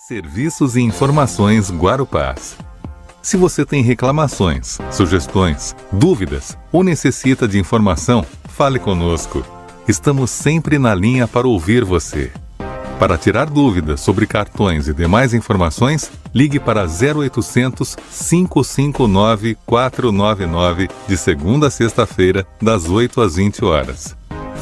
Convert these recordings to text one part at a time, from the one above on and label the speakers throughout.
Speaker 1: Serviços e informações Guarupás. Se você tem reclamações, sugestões, dúvidas ou necessita de informação, fale conosco. Estamos sempre na linha para ouvir você. Para tirar dúvidas sobre cartões e demais informações, ligue para 0800 559 499 de segunda a sexta-feira, das 8 às 20 horas.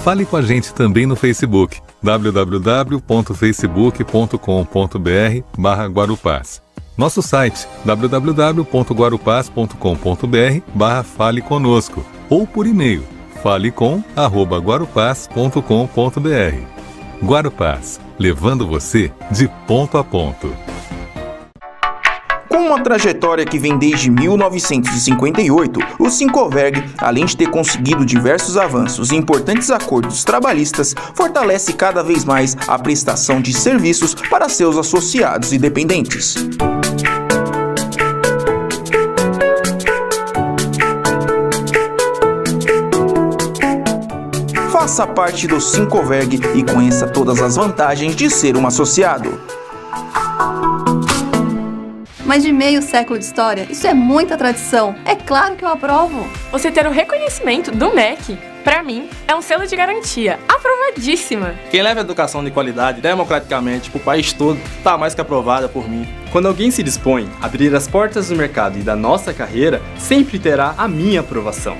Speaker 1: Fale com a gente também no Facebook, www.facebook.com.br/Guarupás. Nosso site, www.guarupás.com.br/Fale Conosco, ou por e-mail, falecom@guarupás.com.br. Guarupás, levando você de ponto a ponto.
Speaker 2: Com uma trajetória que vem desde 1958, o Sincoverg, além de ter conseguido diversos avanços e importantes acordos trabalhistas, fortalece cada vez mais a prestação de serviços para seus associados e dependentes. Faça parte do Sincoverg e conheça todas as vantagens de ser um associado.
Speaker 3: Mais de meio século de história, isso é muita tradição. É claro que eu aprovo.
Speaker 4: Você ter o reconhecimento do MEC, pra mim, é um selo de garantia. Aprovadíssima!
Speaker 5: Quem leva educação de qualidade democraticamente pro país todo, tá mais que aprovada por mim. Quando alguém se dispõe a abrir as portas do mercado e da nossa carreira, sempre terá a minha aprovação.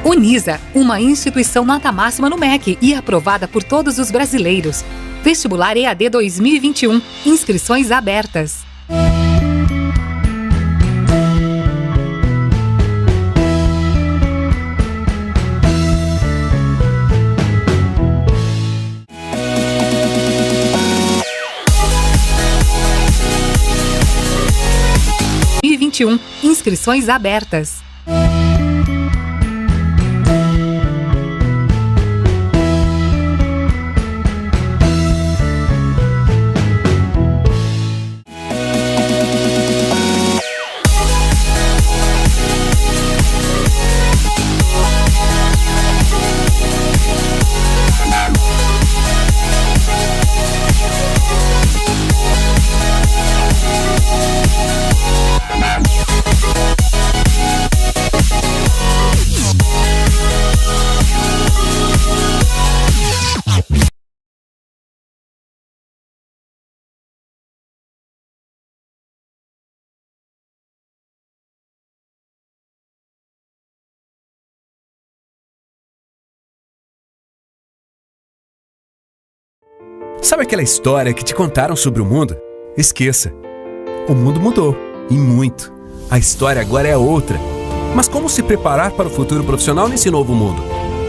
Speaker 6: Unisa, uma instituição nota máxima no MEC e aprovada por todos os brasileiros. Vestibular EAD 2021. Inscrições abertas. Inscrições abertas.
Speaker 7: Sabe aquela história que te contaram sobre o mundo? Esqueça. O mundo mudou, e muito. A história agora é outra. Mas como se preparar para o futuro profissional nesse novo mundo?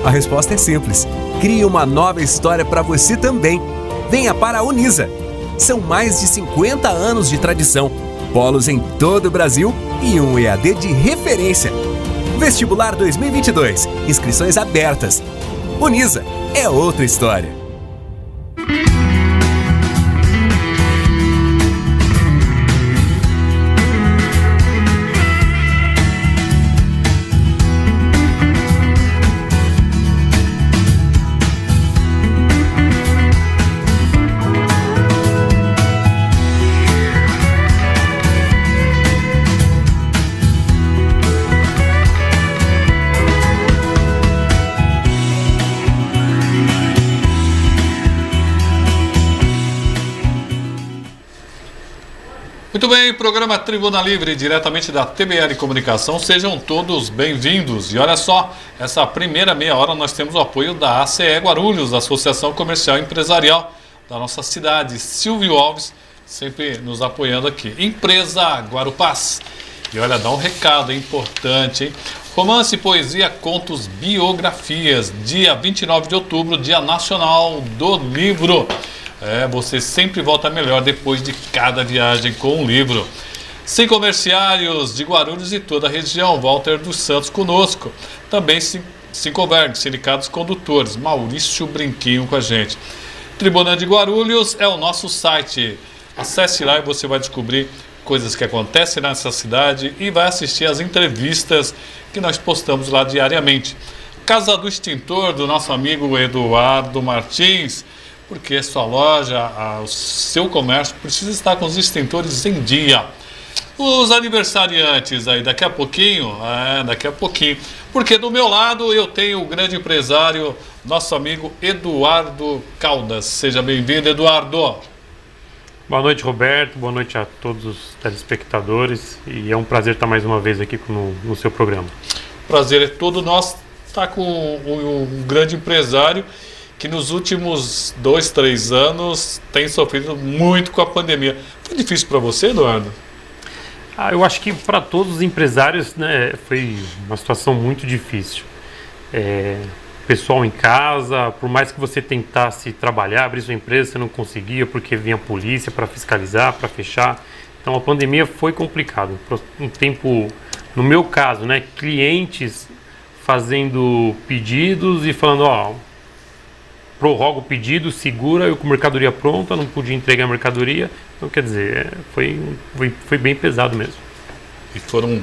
Speaker 7: A resposta é simples. Crie uma nova história para você também. Venha para a Unisa. São mais de 50 anos de tradição, polos em todo o Brasil e um EAD de referência. Vestibular 2022. Inscrições abertas. Unisa é outra história.
Speaker 8: Muito bem, programa Tribuna Livre, diretamente da TBL Comunicação. Sejam todos bem-vindos. E olha só, essa primeira meia hora nós temos o apoio da ACE Guarulhos, Associação Comercial e Empresarial da nossa cidade. Silvio Alves, sempre nos apoiando aqui. Empresa Guarupás. E olha, dá um recado importante, hein? Romance, poesia, contos, biografias. Dia 29 de outubro, Dia Nacional do Livro. Você sempre volta melhor depois de cada viagem com um livro. 5 comerciários de Guarulhos e toda a região. Walter dos Santos conosco. Também Sincoverg, Sindicatos Condutores. Maurício Brinquinho com a gente. Tribuna de Guarulhos é o nosso site. Acesse lá e você vai descobrir coisas que acontecem nessa cidade e vai assistir as entrevistas que nós postamos lá diariamente. Casa do Extintor, do nosso amigo Eduardo Martins. porque sua loja, o seu comércio precisa estar com os extintores em dia. Os aniversariantes aí, daqui a pouquinho, porque do meu lado eu tenho o grande empresário, nosso amigo Eduardo Caldas. Seja bem-vindo, Eduardo.
Speaker 9: Boa noite, Roberto, boa noite a todos os telespectadores, e é um prazer estar mais uma vez aqui no seu programa.
Speaker 8: Prazer é todo nosso estar com um grande empresário que nos últimos 2-3 anos tem sofrido muito com a pandemia. Foi difícil para você, Eduardo?
Speaker 9: Eu acho que para todos os empresários, né, foi uma situação muito difícil. Pessoal em casa, por mais que você tentasse trabalhar, abrir sua empresa, você não conseguia porque vinha a polícia para fiscalizar, para fechar. Então a pandemia foi complicado. Um tempo, no meu caso, né, clientes fazendo pedidos e falando, prorroga o pedido, segura, eu com mercadoria pronta, não podia entregar a mercadoria. Então, quer dizer, foi bem pesado mesmo.
Speaker 8: E foram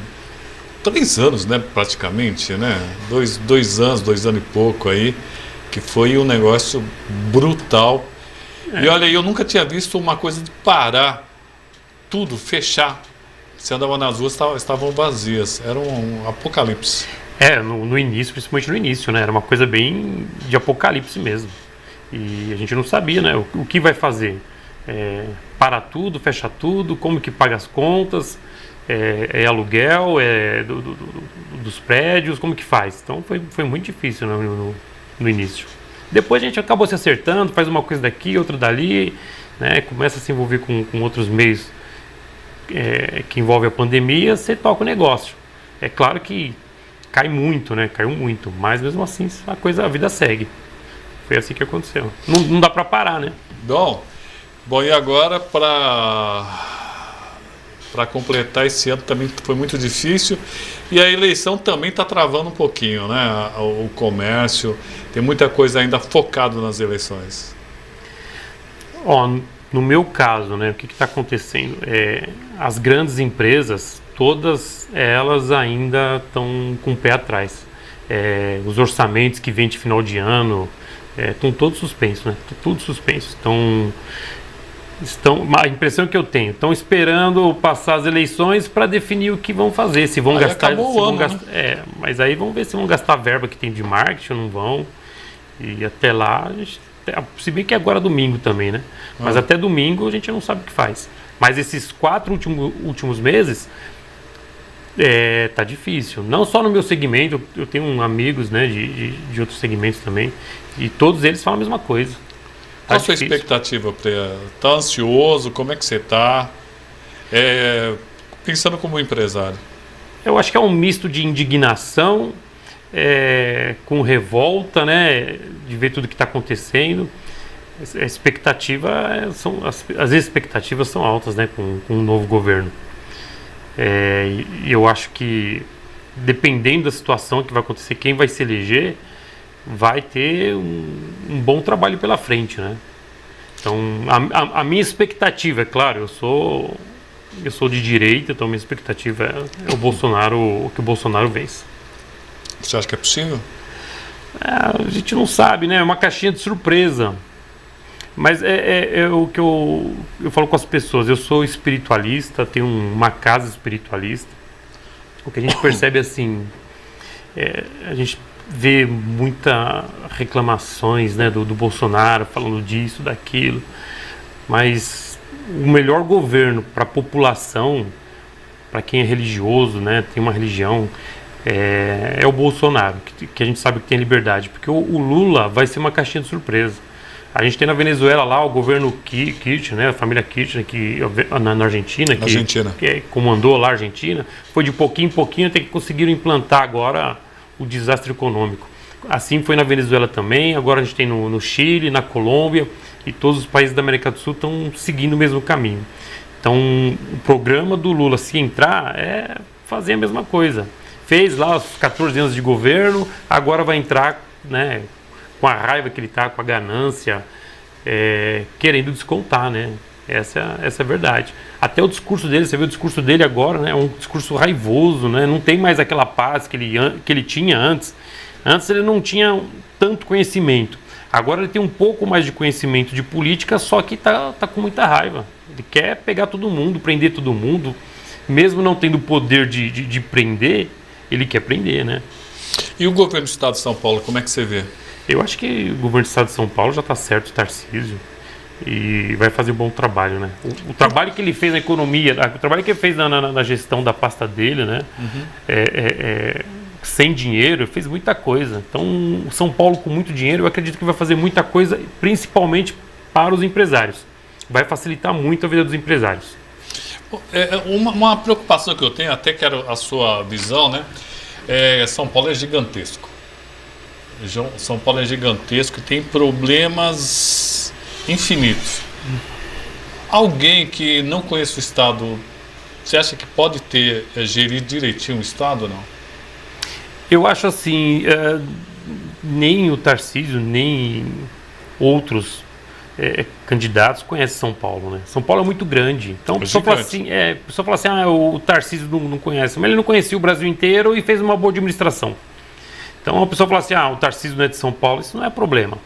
Speaker 8: 3 anos, né, praticamente, né? 2 anos e pouco aí, que foi um negócio brutal. E olha, eu nunca tinha visto uma coisa de parar tudo, fechar. Você andava nas ruas, estavam vazias. Era um apocalipse.
Speaker 9: No início, principalmente no início, né? Era uma coisa bem de apocalipse mesmo. E a gente não sabia, né? O que vai fazer? Para tudo, fecha tudo, como que paga as contas? Aluguel, dos prédios, como que faz? Então foi muito difícil, né, no início. Depois a gente acabou se acertando, faz uma coisa daqui, outra dali, né, começa a se envolver com outros meios que envolvem a pandemia, você toca o negócio. É claro que caiu muito, mas mesmo assim a vida segue. Foi assim que aconteceu. Não dá para parar, né?
Speaker 8: Bom, e agora para completar esse ano também foi muito difícil, e a eleição também está travando um pouquinho, né? O comércio, tem muita coisa ainda focado nas eleições.
Speaker 9: No meu caso, né, o que está acontecendo? As grandes empresas, todas elas ainda estão com o pé atrás. Os orçamentos que vêm de final de ano estão todos suspensos, né? Tudo suspenso. A impressão que eu tenho, estão esperando passar as eleições para definir o que vão fazer, se vão
Speaker 8: aí
Speaker 9: gastar,
Speaker 8: né?
Speaker 9: Mas aí vamos ver se vão gastar a verba que tem de marketing ou não vão. E até lá, se bem que agora é domingo também, né? Mas até domingo a gente não sabe o que faz. Mas esses 4 últimos meses tá difícil. Não só no meu segmento, eu tenho amigos, né, de outros segmentos também, e todos eles falam a mesma coisa.
Speaker 8: Qual a sua expectativa? Tá ansioso? Como é que você está? Pensando como empresário.
Speaker 9: Eu acho que é um misto de indignação com revolta, né? De ver tudo que está acontecendo. A expectativa as expectativas são altas, né? Com um novo governo. E eu acho que, dependendo da situação que vai acontecer, quem vai se eleger vai ter um bom trabalho pela frente, né? Então, a minha expectativa, é claro, eu sou de direita, então a minha expectativa é que o Bolsonaro vença.
Speaker 8: Você acha que é possível?
Speaker 9: A gente não sabe, né? É uma caixinha de surpresa. Mas é o que eu falo com as pessoas. Eu sou espiritualista, tenho uma casa espiritualista. O que a gente percebe assim, a gente vê muitas reclamações, né, do Bolsonaro falando disso, daquilo, mas o melhor governo para a população, para quem é religioso, né, tem uma religião, é o Bolsonaro, que a gente sabe que tem liberdade, porque o Lula vai ser uma caixinha de surpresa. A gente tem na Venezuela lá o governo Kirchner, né, a família Kirchner, na Argentina, que comandou lá a Argentina, foi de pouquinho em pouquinho até que conseguiram implantar agora o desastre econômico. Assim foi na Venezuela também, agora a gente tem no Chile, na Colômbia, e todos os países da América do Sul estão seguindo o mesmo caminho. Então, o programa do Lula, se entrar, é fazer a mesma coisa. Fez lá os 14 anos de governo, agora vai entrar, né, com a raiva que ele está, com a ganância, querendo descontar, né? Essa é a verdade. Até o discurso dele, você vê o discurso dele agora, né? É um discurso raivoso, né? Não tem mais aquela paz que ele tinha antes. Antes ele não tinha tanto conhecimento. Agora ele tem um pouco mais de conhecimento de política, só que tá com muita raiva. Ele quer pegar todo mundo, prender todo mundo, mesmo não tendo o poder de prender, ele quer prender, né?
Speaker 8: E o governo do estado de São Paulo, como é que você vê?
Speaker 9: Eu acho que o governo do estado de São Paulo já está certo, o Tarcísio, e vai fazer um bom trabalho, né? O trabalho que ele fez na economia, o trabalho que ele fez na gestão da pasta dele, né? Sem dinheiro, fez muita coisa. Então, o São Paulo com muito dinheiro, eu acredito que vai fazer muita coisa, principalmente para os empresários. Vai facilitar muito a vida dos empresários.
Speaker 8: Uma preocupação que eu tenho, até quero a sua visão, né? São Paulo é gigantesco. São Paulo é gigantesco e tem problemas infinitos. Alguém que não conhece o estado, você acha que pode gerir direitinho o estado ou não?
Speaker 9: Eu acho assim, nem o Tarcísio, nem outros candidatos conhecem São Paulo, né? São Paulo é muito grande. Então a pessoa fala assim, o Tarcísio não conhece, mas ele não conhecia o Brasil inteiro e fez uma boa administração. Então a pessoa fala assim, o Tarcísio não é de São Paulo, isso não é problema.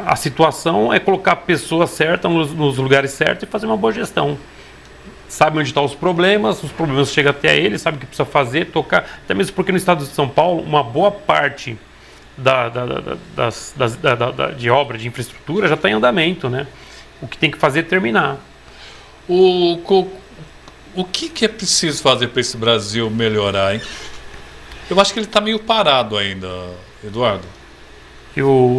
Speaker 9: A situação é colocar a pessoa certa nos lugares certos e fazer uma boa gestão. Sabe onde estão os problemas chegam até ele, sabe o que precisa fazer, tocar. Até mesmo porque no estado de São Paulo, uma boa parte de obra, de infraestrutura já está em andamento, né? O que tem que fazer é terminar.
Speaker 8: O que é preciso fazer para esse Brasil melhorar, hein? Eu acho que ele está meio parado ainda, Eduardo.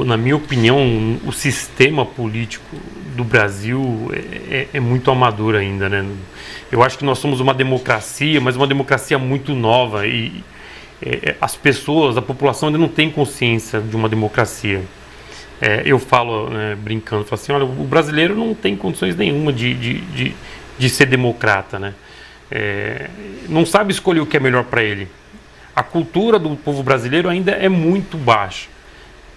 Speaker 9: Na minha opinião, o sistema político do Brasil é muito amador ainda, né? Eu acho que nós somos uma democracia, mas uma democracia muito nova e as pessoas, a população ainda não tem consciência de uma democracia. Eu falo, brincando, falo assim, olha, o brasileiro não tem condições nenhuma de ser democrata, né? Não sabe escolher o que é melhor para ele. A cultura do povo brasileiro ainda é muito baixa.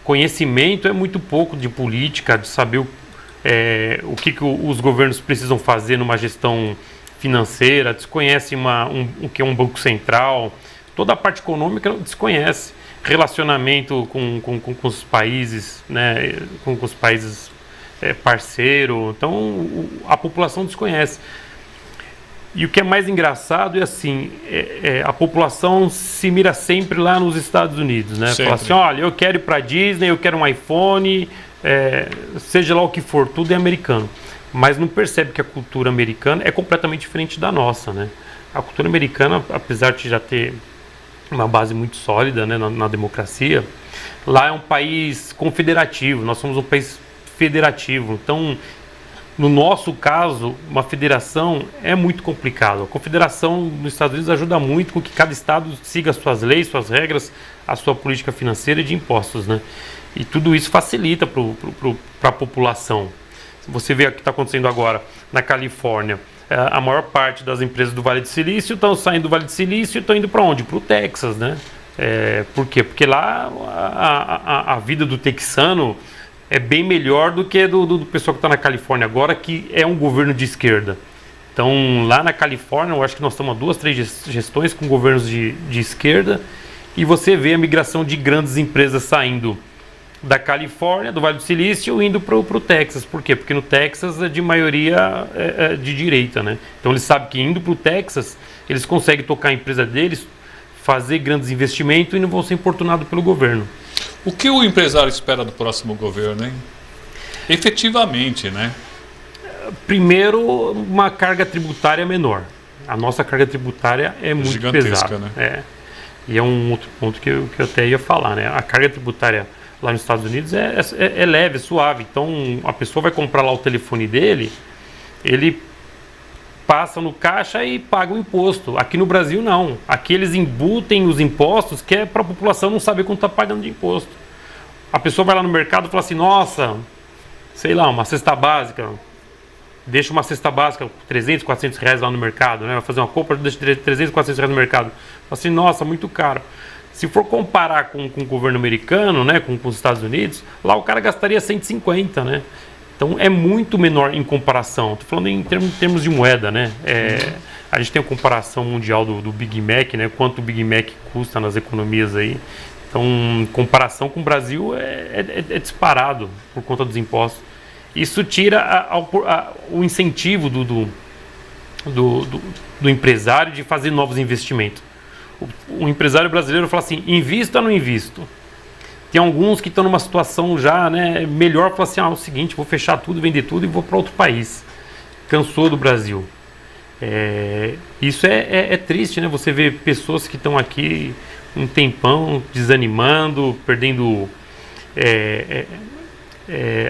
Speaker 9: Conhecimento é muito pouco de política, de saber o que os governos precisam fazer numa gestão financeira, desconhece o que é um banco central, toda a parte econômica desconhece, relacionamento com os países, né, com os países parceiros, então a população desconhece. E o que é mais engraçado é assim, a população se mira sempre lá nos Estados Unidos, né? Fala assim, olha, eu quero ir para Disney, eu quero um iPhone, seja lá o que for, tudo é americano. Mas não percebe que a cultura americana é completamente diferente da nossa, né? A cultura americana, apesar de já ter uma base muito sólida, né, na democracia, lá é um país confederativo, nós somos um país federativo, então... No nosso caso, uma federação é muito complicado. A confederação nos Estados Unidos ajuda muito com que cada estado siga suas leis, suas regras, a sua política financeira e de impostos, né? E tudo isso facilita para a população. Você vê o que está acontecendo agora na Califórnia. A maior parte das empresas do Vale do Silício estão saindo do Vale do Silício e estão indo para onde? Para o Texas, né? Por quê? Porque lá a vida do texano é bem melhor do que do pessoal que está na Califórnia agora, que é um governo de esquerda. Então, lá na Califórnia, eu acho que nós estamos há 2, 3 gestões com governos de esquerda, e você vê a migração de grandes empresas saindo da Califórnia, do Vale do Silício, indo para o Texas. Por quê? Porque no Texas é de maioria de direita, né? Então, eles sabem que indo para o Texas, eles conseguem tocar a empresa deles, fazer grandes investimentos e não vão ser importunados pelo governo.
Speaker 8: O que o empresário espera do próximo governo, hein? Efetivamente, né?
Speaker 9: Primeiro, uma carga tributária menor. A nossa carga tributária é muito pesada, né? E é um outro ponto que eu até ia falar, né? A carga tributária lá nos Estados Unidos é leve, é suave. Então, a pessoa vai comprar lá o telefone dele, ele passa no caixa e paga o imposto. Aqui no Brasil, não. Aqui eles embutem os impostos, que é para a população não saber quanto está pagando de imposto. A pessoa vai lá no mercado e fala assim, nossa, sei lá, uma cesta básica, deixa uma cesta básica, 300, 400 reais lá no mercado, né? Vai fazer uma compra, deixa 300, 400 reais no mercado. Fala assim, nossa, muito caro. Se for comparar com o governo americano, né, com os Estados Unidos, lá o cara gastaria 150, né? Então é muito menor em comparação. Estou falando em termos de moeda, né? A gente tem a comparação mundial do Big Mac, né? Quanto o Big Mac custa nas economias aí. Então, em comparação com o Brasil, é disparado por conta dos impostos. Isso tira o incentivo do empresário de fazer novos investimentos. O empresário brasileiro fala assim, invisto ou não invisto? Tem alguns que estão numa situação já, né, melhor, falar assim, é o seguinte, vou fechar tudo, vender tudo e vou para outro país. Cansou do Brasil. Isso é triste, né? Você vê pessoas que estão aqui um tempão desanimando, perdendo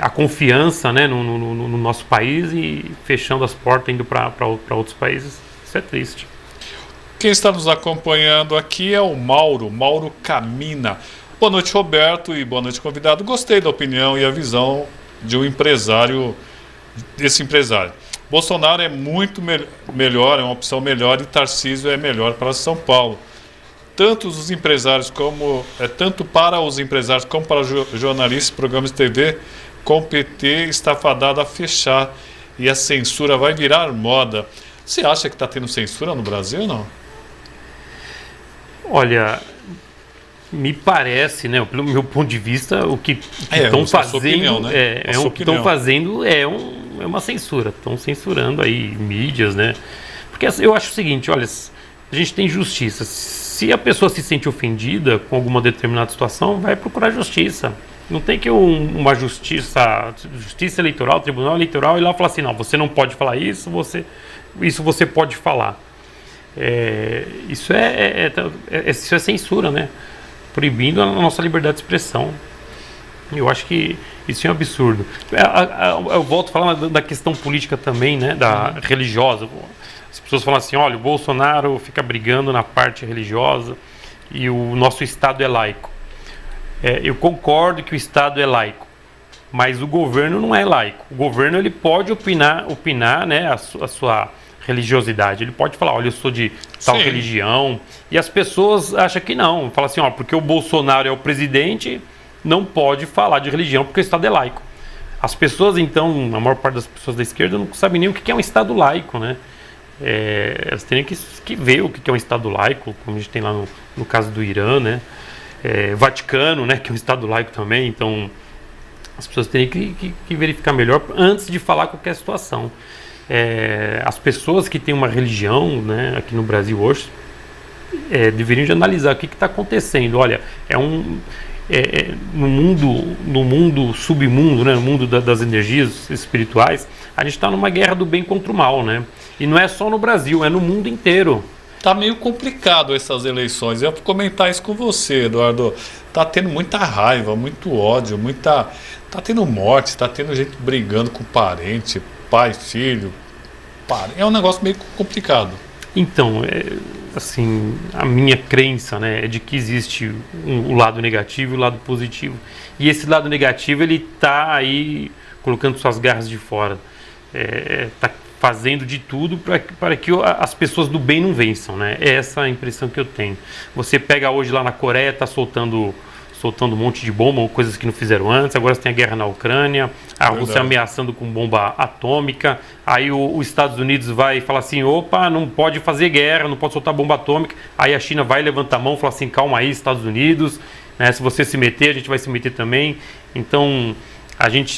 Speaker 9: a confiança, né, no nosso país e fechando as portas, indo para outros países. Isso é triste.
Speaker 8: Quem está nos acompanhando aqui é o Mauro Camina. Boa noite, Roberto, e boa noite, convidado. Gostei da opinião e a visão de um empresário, desse empresário. Bolsonaro é muito melhor, é uma opção melhor, e Tarcísio é melhor para São Paulo. Tanto para os empresários como para os jornalistas, programas de TV, com o PT está fadado a fechar e a censura vai virar moda. Você acha que está tendo censura no Brasil ou não?
Speaker 9: Olha, me parece, né, pelo meu ponto de vista, o que estão fazendo,
Speaker 8: opinião, né?
Speaker 9: O que estão fazendo é uma censura. Estão censurando aí mídias, né? Porque eu acho o seguinte, olha, a gente tem justiça. Se a pessoa se sente ofendida com alguma determinada situação, vai procurar justiça. Não tem que uma justiça eleitoral, tribunal eleitoral, ir lá falar assim, não, você não pode falar isso, você pode falar. Isso é censura, né? Proibindo a nossa liberdade de expressão. Eu acho que isso é um absurdo. Eu volto a falar da questão política também, né? Da religiosa. As pessoas falam assim, olha, o Bolsonaro fica brigando na parte religiosa e o nosso Estado é laico. Eu concordo que o Estado é laico, mas o governo não é laico. O governo ele pode opinar, né, a sua religiosidade. Ele pode falar, olha, eu sou de tal religião, e as pessoas acham que não. Fala assim, ó, porque o Bolsonaro é o presidente, não pode falar de religião porque o Estado é laico. As pessoas, então, a maior parte das pessoas da esquerda não sabem nem o que é um Estado laico, né? Elas têm que ver o que é um Estado laico, como a gente tem lá no caso do Irã, né? Vaticano, né, que é um Estado laico também. Então, as pessoas têm que verificar melhor antes de falar qualquer situação. As pessoas que têm uma religião, né, aqui no Brasil hoje, deveriam de analisar o que está acontecendo. Olha, no mundo submundo, né, no mundo das energias espirituais, a gente está numa guerra do bem contra o mal, né? E não é só no Brasil, é no mundo inteiro.
Speaker 8: Tá meio complicado essas eleições. Eu vou comentar isso com você, Eduardo. Tá tendo muita raiva, muito ódio, tá tendo morte, tá tendo gente brigando com parente, pai, filho. É um negócio meio complicado.
Speaker 9: Então, assim, a minha crença, né, é de que existe o lado negativo e o lado positivo. E esse lado negativo, ele tá aí colocando suas garras de fora. Tá fazendo de tudo para que as pessoas do bem não vençam, né? É essa a impressão que eu tenho. Você pega hoje lá na Coreia, tá soltando um monte de bomba, coisas que não fizeram antes. Agora você tem a guerra na Ucrânia, a Rússia ameaçando com bomba atômica. Aí os Estados Unidos vai falar assim, opa, não pode fazer guerra, não pode soltar bomba atômica. Aí a China vai levantar a mão e falar assim, calma aí, Estados Unidos, né? Se você se meter, a gente vai se meter também. Então,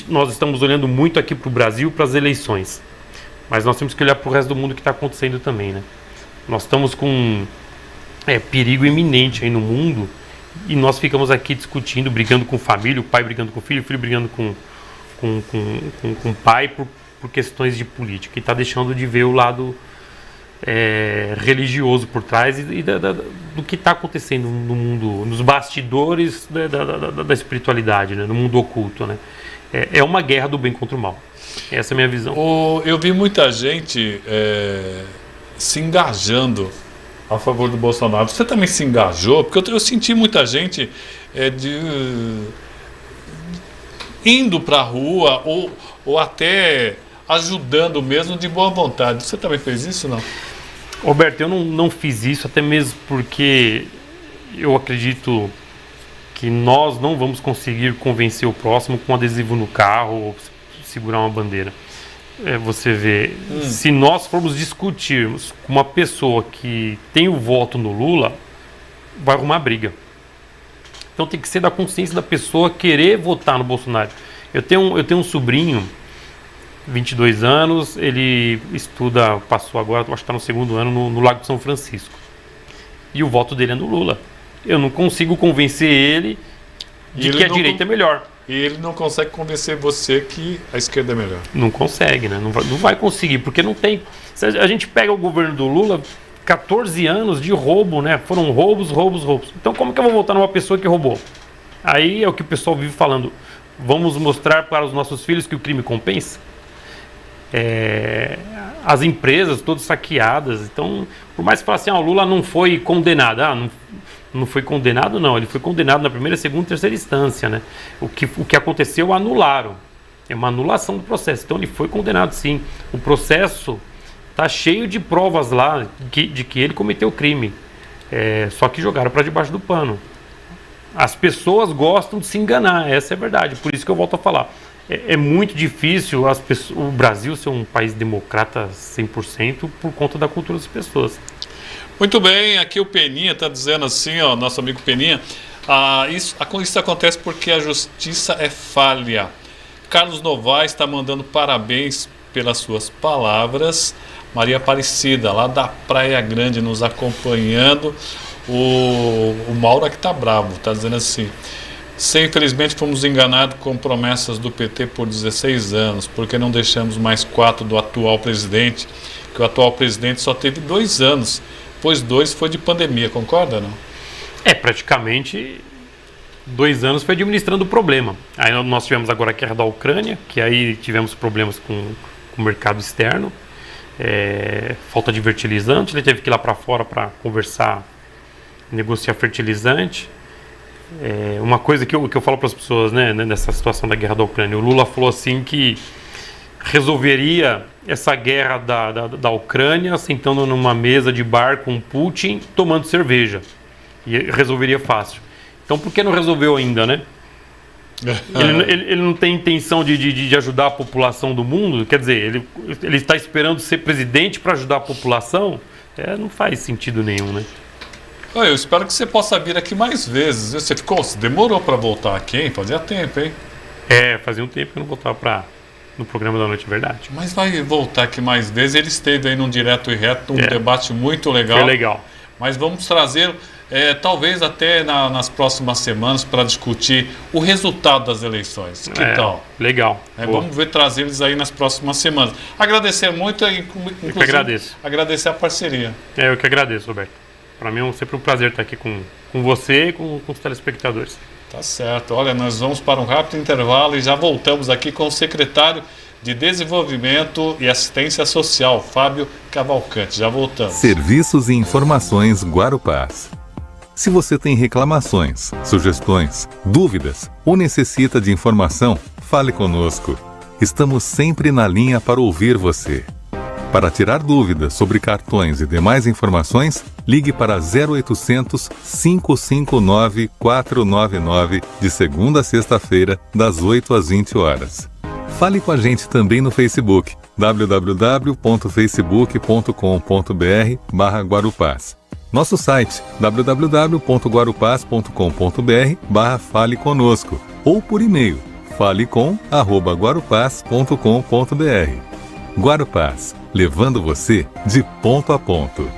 Speaker 9: nós estamos olhando muito aqui para o Brasil, para as eleições. Mas nós temos que olhar para o resto do mundo que está acontecendo também, né? Nós estamos com perigo iminente aí no mundo e nós ficamos aqui discutindo, brigando com família, o pai brigando com o filho brigando com o pai por questões de política. E está deixando de ver o lado religioso por trás e do que está acontecendo no mundo, nos bastidores da espiritualidade, né? No mundo oculto, né? É uma guerra do bem contra o mal. Essa é a minha visão.
Speaker 8: Eu vi muita gente se engajando a favor do Bolsonaro. Você também se engajou? Porque eu senti muita gente indo para a rua ou até ajudando mesmo de boa vontade. Você também fez isso, não?
Speaker 9: Roberto, eu não fiz isso, até mesmo porque eu acredito que nós não vamos conseguir convencer o próximo com um adesivo no carro ou segurar uma bandeira. Você vê, se nós formos discutirmos com uma pessoa que tem o voto no Lula, vai arrumar briga. Então tem que ser da consciência da pessoa querer votar no Bolsonaro. Eu tenho um sobrinho, 22 anos, ele estuda, passou agora, acho que está no segundo ano, no Lago de São Francisco. E o voto dele é no Lula. Eu não consigo convencer ele de que a direita é melhor.
Speaker 8: E ele não consegue convencer você que a esquerda é melhor.
Speaker 9: Não consegue, né? Não vai conseguir, porque não tem... Se a gente pega o governo do Lula, 14 anos de roubo, né? Foram roubos. Então como que eu vou votar numa pessoa que roubou? Aí é o que o pessoal vive falando. Vamos mostrar para os nossos filhos que o crime compensa? As empresas todas saqueadas. Então, por mais que fale assim, o Lula não foi condenado. Não foi condenado, não. Ele foi condenado na primeira, segunda e terceira instância, né? O que aconteceu, anularam. É uma anulação do processo. Então, ele foi condenado, sim. O processo está cheio de provas lá de que ele cometeu crime. Só que jogaram para debaixo do pano. As pessoas gostam de se enganar, essa é a verdade. Por isso que eu volto a falar. É muito difícil o Brasil ser um país democrata 100% por conta da cultura das pessoas.
Speaker 8: Muito bem, aqui o Peninha está dizendo assim, ó, nosso amigo Peninha, isso acontece porque a justiça é falha. Carlos Novaes está mandando parabéns pelas suas palavras. Maria Aparecida, lá da Praia Grande, nos acompanhando. O Mauro aqui está bravo, está dizendo assim: infelizmente fomos enganados com promessas do PT por 16 anos, porque não deixamos mais 4 do atual presidente, que o atual presidente só teve 2 anos, pois 2 foi de pandemia, concorda, não?
Speaker 9: Praticamente 2 anos foi administrando o problema. Aí nós tivemos agora a guerra da Ucrânia, que aí tivemos problemas com o mercado externo, falta de fertilizante, ele teve que ir lá para fora para conversar, negociar fertilizante. Uma coisa que eu falo para as pessoas, né, nessa situação da guerra da Ucrânia, o Lula falou assim que resolveria essa guerra da Ucrânia sentando numa mesa de bar com Putin, tomando cerveja, e resolveria fácil. Então por que não resolveu ainda, né? Ele não tem intenção de ajudar a população do mundo, quer dizer, ele está esperando ser presidente para ajudar a população, não faz sentido nenhum, né?
Speaker 8: Eu espero que você possa vir aqui mais vezes. Você demorou para voltar aqui, hein? Fazia tempo, hein?
Speaker 9: Fazia um tempo que eu não voltava no programa da noite, verdade.
Speaker 8: Mas vai voltar aqui mais vezes. Ele esteve aí num direto e reto, num debate muito legal.
Speaker 9: Foi legal.
Speaker 8: Mas vamos trazer, talvez até nas próximas semanas, para discutir o resultado das eleições. Que tal?
Speaker 9: Legal.
Speaker 8: Vamos ver, trazer eles aí nas próximas semanas. Agradecer muito, inclusive,
Speaker 9: eu que agradeço.
Speaker 8: Agradecer a parceria.
Speaker 9: Eu que agradeço, Roberto. Para mim é sempre um prazer estar aqui com você e com os telespectadores.
Speaker 8: Tá certo. Olha, nós vamos para um rápido intervalo e já voltamos aqui com o secretário de Desenvolvimento e Assistência Social, Fábio Cavalcante. Já voltamos.
Speaker 1: Serviços e Informações Guarupás. Se você tem reclamações, sugestões, dúvidas ou necessita de informação, fale conosco. Estamos sempre na linha para ouvir você. Para tirar dúvidas sobre cartões e demais informações, ligue para 0800 559 499 de segunda a sexta-feira, das 8 às 20 horas. Fale com a gente também no Facebook, www.facebook.com.br/Guarupás. Nosso site, www.guarupás.com.br/Fale Conosco, ou por e-mail, falecom@guarupás.com.br. Guarupás, levando você de ponto a ponto.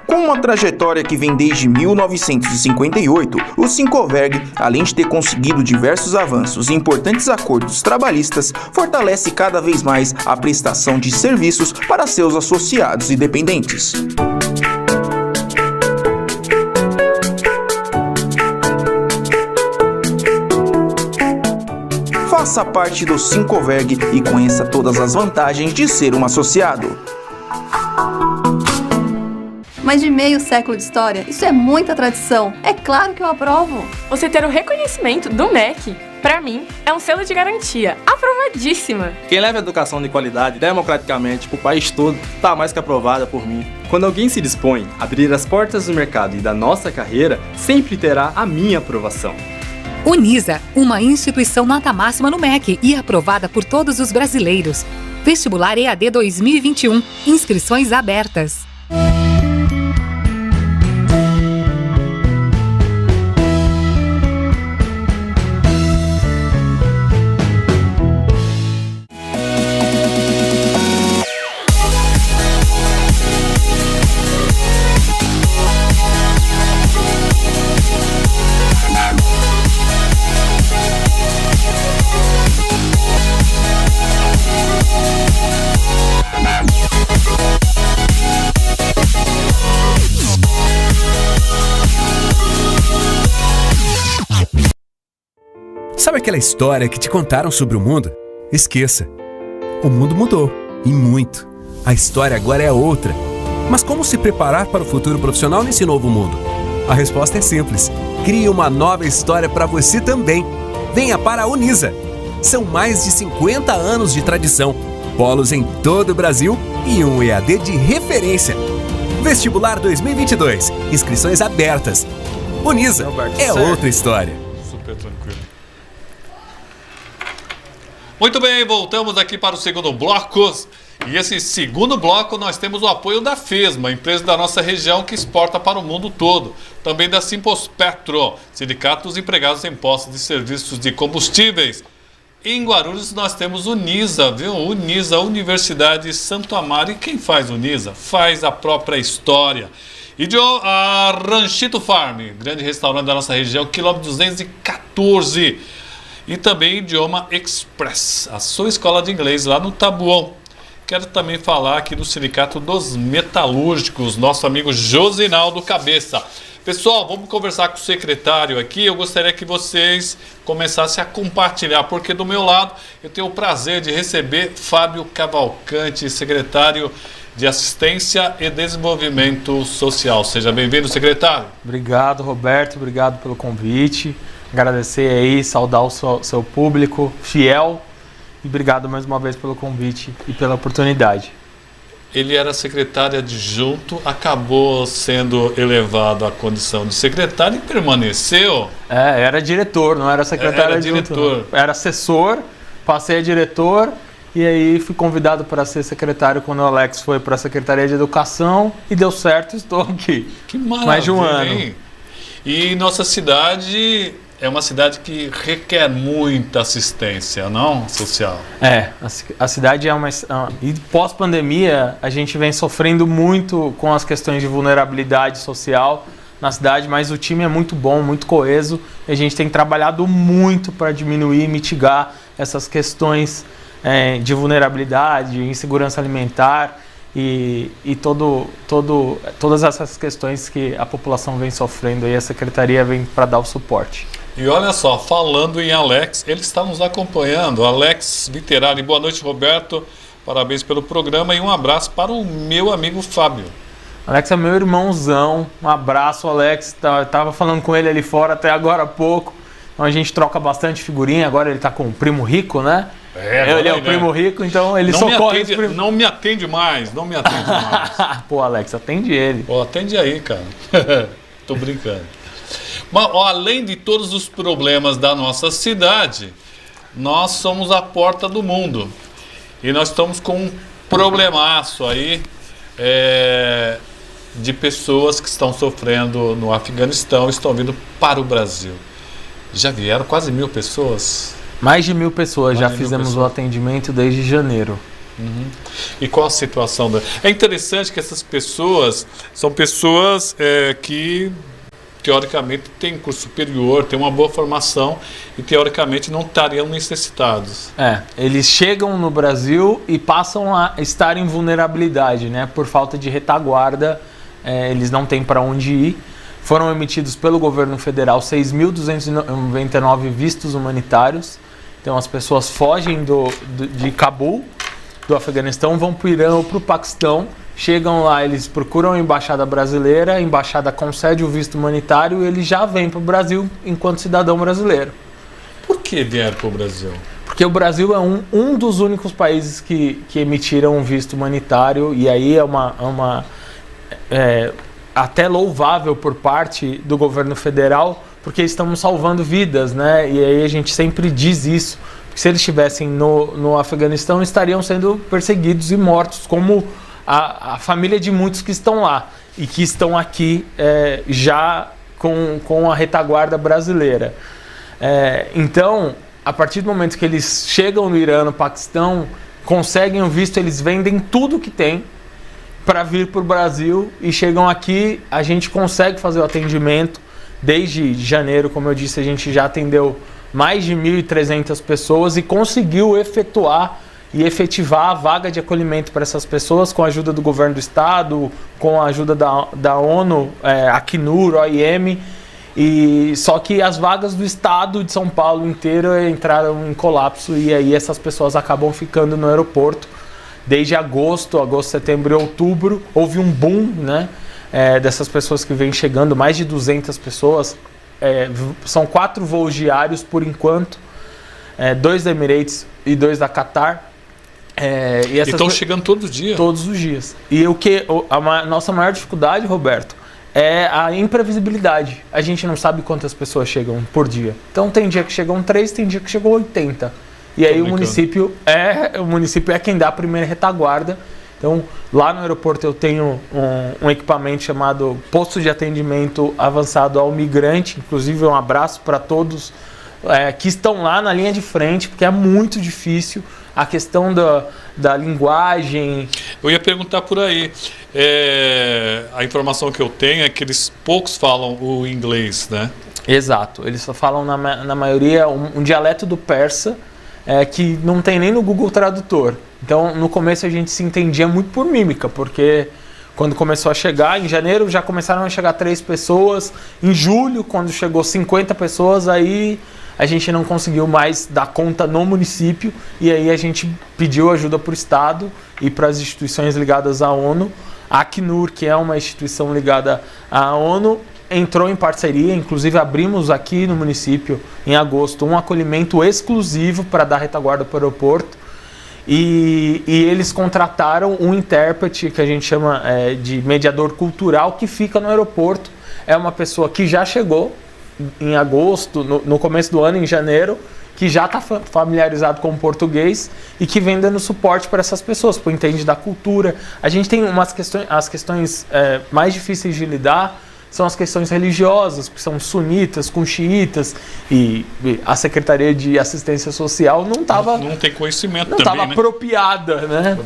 Speaker 2: Com uma trajetória que vem desde 1958, o Sincoverg, além de ter conseguido diversos avanços e importantes acordos trabalhistas, fortalece cada vez mais a prestação de serviços para seus associados e dependentes. Faça parte do Sincoverg e conheça todas as vantagens de ser um associado.
Speaker 3: Mais de meio século de história, isso é muita tradição. É claro que eu aprovo.
Speaker 4: Você ter o reconhecimento do MEC, pra mim, é um selo de garantia. Aprovadíssima!
Speaker 5: Quem leva educação de qualidade democraticamente pro país todo tá mais que aprovada por mim. Quando alguém se dispõe a abrir as portas do mercado e da nossa carreira, sempre terá a minha aprovação.
Speaker 6: Unisa, uma instituição nota máxima no MEC e aprovada por todos os brasileiros. Vestibular EAD 2021. Inscrições abertas.
Speaker 7: aquela história que te contaram sobre o mundo? Esqueça. O mundo mudou, e muito. A história agora é outra. Mas como se preparar para o futuro profissional nesse novo mundo? A resposta é simples. Crie uma nova história para você também. Venha para a Unisa. São mais de 50 anos de tradição, polos em todo o Brasil e um EAD de referência. Vestibular 2022. Inscrições abertas. Unisa é outra história.
Speaker 8: Super tranquilo. Muito bem, voltamos aqui para o segundo bloco. E esse segundo bloco nós temos o apoio da FESMA, empresa da nossa região que exporta para o mundo todo. Também da Simpospetro, Sindicato dos Empregados em Postos de Serviços de Combustíveis. Em Guarulhos nós temos Unisa, viu? Unisa, Universidade Santo Amaro. E quem faz Unisa? Faz a própria história. E a Ranchito Farm, grande restaurante da nossa região, quilômetro 214. E também Idioma Express, a sua escola de inglês lá no Tabuão. Quero também falar aqui do Sindicato dos Metalúrgicos, nosso amigo Josinaldo Cabeça. Pessoal, vamos conversar com o secretário aqui. Eu gostaria que vocês começassem a compartilhar, porque do meu lado eu tenho o prazer de receber Fábio Cavalcante, secretário de Assistência e Desenvolvimento Social. Seja bem-vindo, secretário.
Speaker 10: Obrigado, Roberto. Obrigado pelo convite. Agradecer aí, saudar o seu público fiel. E obrigado mais uma vez pelo convite e pela oportunidade.
Speaker 8: Ele era secretário adjunto, acabou sendo elevado à condição de secretário e permaneceu.
Speaker 10: Era diretor, não era secretário adjunto.
Speaker 8: Diretor.
Speaker 10: Era assessor, passei a diretor e aí fui convidado para ser secretário quando o Alex foi para a Secretaria de Educação e deu certo, estou aqui.
Speaker 8: Que maravilha,
Speaker 10: mais de um ano.
Speaker 8: Hein? E nossa cidade é uma cidade que requer muita assistência, não? Social.
Speaker 10: A cidade é uma... E pós-pandemia, a gente vem sofrendo muito com as questões de vulnerabilidade social na cidade, mas o time é muito bom, muito coeso, e a gente tem trabalhado muito para diminuir e mitigar essas questões de vulnerabilidade, insegurança alimentar e todas essas questões que a população vem sofrendo, e a Secretaria vem para dar o suporte.
Speaker 8: E olha só, falando em Alex, ele está nos acompanhando, Alex Viterani. Boa noite, Roberto, parabéns pelo programa e um abraço para o meu amigo Fábio.
Speaker 10: Alex é meu irmãozão, um abraço, Alex, estava falando com ele ali fora até agora há pouco, então a gente troca bastante figurinha, agora ele está com o primo rico, né? Ele é o primo rico, então ele socorre os primos.
Speaker 8: Não me atende mais, não me atende mais.
Speaker 10: Pô, Alex, atende ele.
Speaker 8: Pô, atende aí, cara. Tô brincando. Mas, além de todos os problemas da nossa cidade, nós somos a porta do mundo. E nós estamos com um problemaço aí de pessoas que estão sofrendo no Afeganistão e estão vindo para o Brasil. Já vieram quase 1.000 pessoas?
Speaker 10: Mais de 1.000 pessoas, já fizemos o atendimento desde janeiro.
Speaker 8: Uhum. E qual a situação? É interessante que essas pessoas são pessoas que teoricamente têm curso superior, têm uma boa formação e teoricamente não estariam necessitados.
Speaker 10: Eles chegam no Brasil e passam a estar em vulnerabilidade, né? Por falta de retaguarda, eles não têm para onde ir. Foram emitidos pelo governo federal 6.299 vistos humanitários. Então as pessoas fogem de Cabul, do Afeganistão, vão para o Irã ou para o Paquistão. Chegam lá, eles procuram a embaixada brasileira, a embaixada concede o visto humanitário e eles já vêm para o Brasil enquanto cidadão brasileiro.
Speaker 8: Por que vieram para o Brasil?
Speaker 10: Porque o Brasil é um dos únicos países que emitiram um visto humanitário, e aí é até louvável por parte do governo federal, porque estamos salvando vidas, né? E aí a gente sempre diz isso, porque se eles estivessem no Afeganistão, estariam sendo perseguidos e mortos, como a família de muitos que estão lá e que estão aqui já com a retaguarda brasileira. Então, a partir do momento que eles chegam no Irã, no Paquistão, conseguem o visto, eles vendem tudo que tem para vir para o Brasil e chegam aqui, a gente consegue fazer o atendimento. Desde janeiro, como eu disse, a gente já atendeu mais de 1.300 pessoas e conseguiu efetivar a vaga de acolhimento para essas pessoas com a ajuda do governo do estado, com a ajuda da ONU, Acnur, OIM, E só que as vagas do estado de São Paulo inteiro entraram em colapso e aí essas pessoas acabam ficando no aeroporto. Desde agosto, setembro e outubro, houve um boom, né, dessas pessoas que vêm chegando, mais de 200 pessoas. São 4 voos diários por enquanto, 2 da Emirates e 2 da Qatar.
Speaker 8: E estão chegando todos os dias?
Speaker 10: Todos os dias. E a nossa maior dificuldade, Roberto, é a imprevisibilidade. A gente não sabe quantas pessoas chegam por dia. Então tem dia que chegam 3, tem dia que chegam 80. E aí o município é quem dá a primeira retaguarda. Então lá no aeroporto eu tenho um equipamento chamado Posto de Atendimento Avançado ao Migrante. Inclusive um abraço para todos que estão lá na linha de frente, porque é muito difícil a questão da linguagem.
Speaker 8: Eu ia perguntar por aí. A informação que eu tenho é que eles poucos falam o inglês, né?
Speaker 10: Exato. Eles só falam, na maioria, um dialeto do persa, que não tem nem no Google Tradutor. Então, no começo a gente se entendia muito por mímica, porque quando começou a chegar, em janeiro já começaram a chegar 3 pessoas. Em julho, quando chegou 50 pessoas, aí a gente não conseguiu mais dar conta no município e aí a gente pediu ajuda para o Estado e para as instituições ligadas à ONU. A Acnur, que é uma instituição ligada à ONU, entrou em parceria, inclusive abrimos aqui no município, em agosto, um acolhimento exclusivo para dar retaguarda para o aeroporto. E eles contrataram um intérprete que a gente chama de mediador cultural, que fica no aeroporto. É uma pessoa que já chegou em agosto, no começo do ano, em janeiro, que já está familiarizado com o português e que vem dando suporte para essas pessoas, porque entende da cultura. A gente tem as questões mais difíceis de lidar, são as questões religiosas, que são sunitas com xiitas, e a Secretaria de Assistência Social não
Speaker 8: tem conhecimento,
Speaker 10: não estava apropriada, né,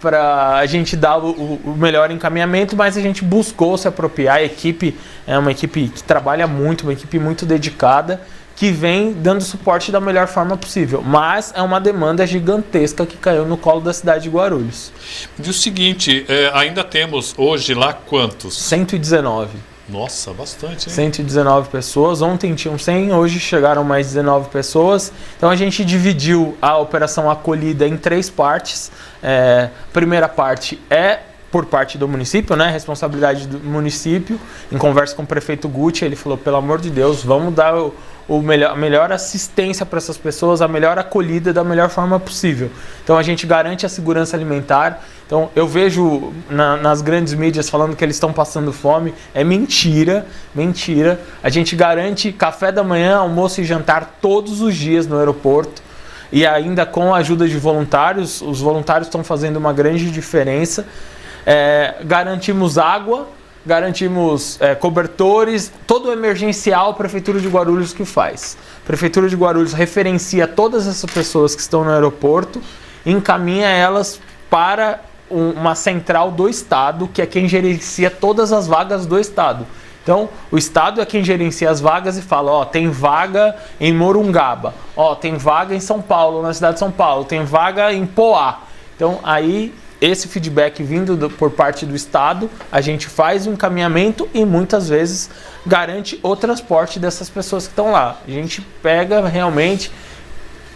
Speaker 10: para a gente dar o melhor encaminhamento, mas a gente buscou se apropriar. A equipe é uma equipe que trabalha muito, uma equipe muito dedicada, que vem dando suporte da melhor forma possível, mas é uma demanda gigantesca que caiu no colo da cidade de Guarulhos.
Speaker 8: E o seguinte, ainda temos hoje lá quantos?
Speaker 10: 119.
Speaker 8: Nossa, bastante, hein?
Speaker 10: 119 pessoas, ontem tinham 100, hoje chegaram mais 19 pessoas. Então a gente dividiu a operação acolhida em 3 partes. Primeira parte é por parte do município, né? Responsabilidade do município. Em conversa com o prefeito Gucci, ele falou, pelo amor de Deus, vamos dar a melhor assistência para essas pessoas, a melhor acolhida da melhor forma possível. Então a gente garante a segurança alimentar. Então eu vejo nas grandes mídias falando que eles estão passando fome. É mentira, mentira. A gente garante café da manhã, almoço e jantar todos os dias no aeroporto. E ainda com a ajuda de voluntários, os voluntários estão fazendo uma grande diferença. Garantimos água, garantimos cobertores, todo o emergencial a Prefeitura de Guarulhos que faz. A Prefeitura de Guarulhos referencia todas essas pessoas que estão no aeroporto, encaminha elas para uma central do Estado, que é quem gerencia todas as vagas do Estado. Então, o Estado é quem gerencia as vagas e fala, tem vaga em Morungaba, tem vaga em São Paulo, na cidade de São Paulo, tem vaga em Poá. Então, aí, esse feedback vindo por parte do Estado, a gente faz um encaminhamento e muitas vezes garante o transporte dessas pessoas que estão lá. A gente pega realmente,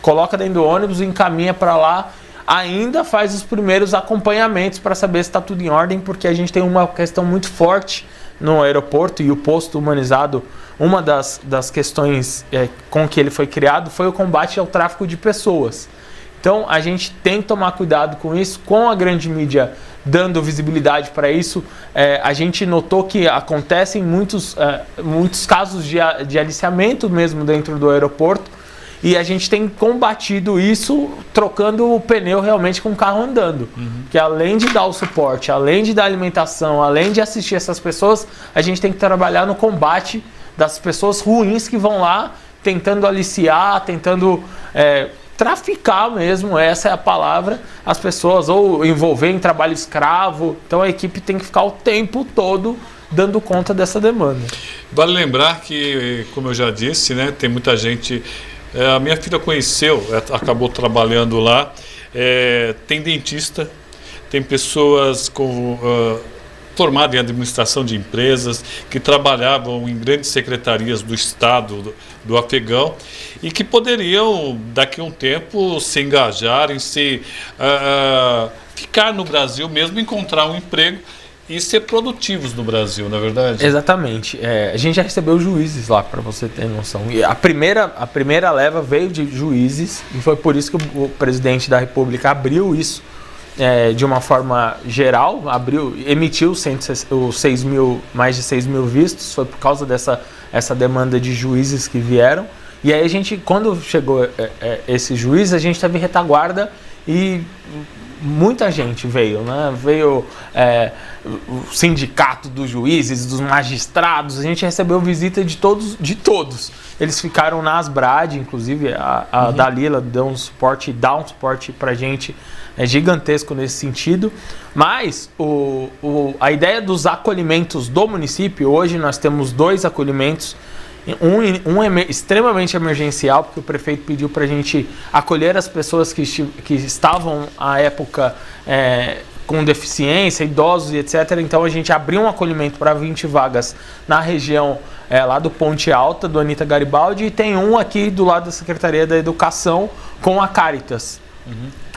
Speaker 10: coloca dentro do ônibus, encaminha para lá, ainda faz os primeiros acompanhamentos para saber se está tudo em ordem, porque a gente tem uma questão muito forte no aeroporto e o posto humanizado. Uma das questões com que ele foi criado foi o combate ao tráfico de pessoas. Então a gente tem que tomar cuidado com isso, com a grande mídia dando visibilidade para isso. A gente notou que acontecem muitos casos de aliciamento mesmo dentro do aeroporto, e a gente tem combatido isso trocando o pneu realmente com o carro andando. Que além de dar o suporte, além de dar alimentação, além de assistir essas pessoas, a gente tem que trabalhar no combate das pessoas ruins que vão lá tentando aliciar, tentando traficar mesmo, essa é a palavra, as pessoas, ou envolver em trabalho escravo. Então a equipe tem que ficar o tempo todo dando conta dessa demanda.
Speaker 8: Vale lembrar que, como eu já disse, né, tem muita gente... a minha filha conheceu, acabou trabalhando lá, tem dentista, tem pessoas com formado em administração de empresas, que trabalhavam em grandes secretarias do Estado do Afegão e que poderiam, daqui a um tempo, se engajar em ficar no Brasil mesmo, encontrar um emprego e ser produtivos no Brasil, não é verdade?
Speaker 10: Exatamente. A gente já recebeu juízes lá, para você ter noção. E a primeira leva veio de juízes e foi por isso que o presidente da República abriu isso de uma forma geral, emitiu mais de 6 mil vistos, foi por causa essa demanda de juízes que vieram. E aí a gente, quando chegou esse juiz, a gente teve retaguarda e muita gente veio, né? Veio o sindicato dos juízes, dos magistrados, a gente recebeu visita de todos. Eles ficaram na Asbrad, inclusive a Dalila dá um suporte pra gente gigantesco nesse sentido. Mas a ideia dos acolhimentos do município, hoje nós temos 2 acolhimentos. Um é extremamente emergencial, porque o prefeito pediu para a gente acolher as pessoas que estavam à época com deficiência, idosos e etc. Então a gente abriu um acolhimento para 20 vagas na região lá do Ponte Alta, do Anita Garibaldi, e tem um aqui do lado da Secretaria da Educação com a Caritas.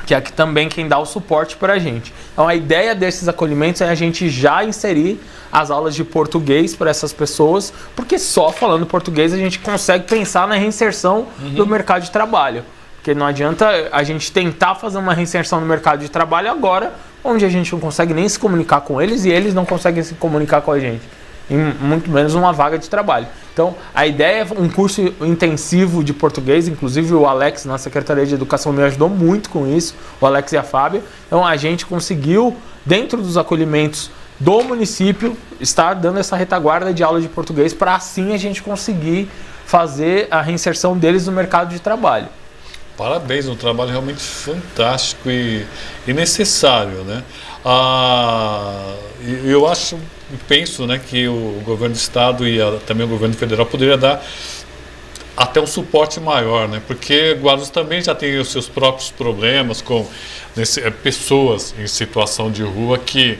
Speaker 10: Que é aqui também quem dá o suporte para a gente. Então a ideia desses acolhimentos é a gente já inserir as aulas de português para essas pessoas, porque só falando português a gente consegue pensar na reinserção do mercado de trabalho. Porque não adianta a gente tentar fazer uma reinserção no mercado de trabalho agora, onde a gente não consegue nem se comunicar com eles e eles não conseguem se comunicar com a gente. E muito menos uma vaga de trabalho. Então, a ideia é um curso intensivo de português, inclusive o Alex na Secretaria de Educação me ajudou muito com isso, o Alex e a Fábia. Então, a gente conseguiu, dentro dos acolhimentos do município, estar dando essa retaguarda de aula de português para assim a gente conseguir fazer a reinserção deles no mercado de trabalho.
Speaker 8: Parabéns, um trabalho realmente fantástico e necessário, né? Eu acho e penso, né, que o governo do estado e também o governo federal poderia dar até um suporte maior, né? Porque Guarulhos também já tem os seus próprios problemas com pessoas em situação de rua que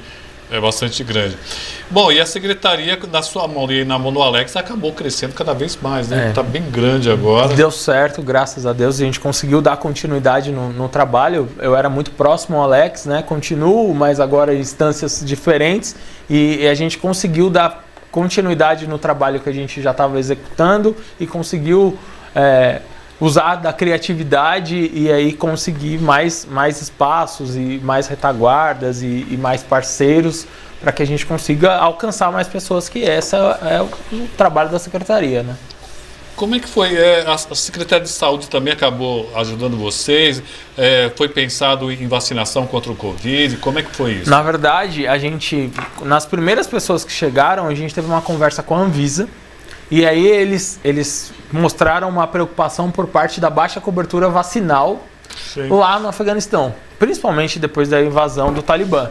Speaker 8: é bastante grande. Bom, e a secretaria na sua mão e na mão do Alex acabou crescendo cada vez mais, né? Está bem grande agora.
Speaker 10: Deu certo, graças a Deus, a gente conseguiu dar continuidade no trabalho. Eu era muito próximo ao Alex, né? Continuo, mas agora em instâncias diferentes, e a gente conseguiu dar continuidade no trabalho que a gente já estava executando e conseguiu usar da criatividade e aí conseguir mais espaços e mais retaguardas e mais parceiros para que a gente consiga alcançar mais pessoas, que essa é o trabalho da secretaria, né?
Speaker 8: Como é que foi? A Secretaria de Saúde também acabou ajudando vocês? Foi pensado em vacinação contra o Covid? Como é que foi isso?
Speaker 10: Na verdade, a gente, nas primeiras pessoas que chegaram, a gente teve uma conversa com a Anvisa. E aí eles mostraram uma preocupação por parte da baixa cobertura vacinal lá no Afeganistão, principalmente depois da invasão do Talibã.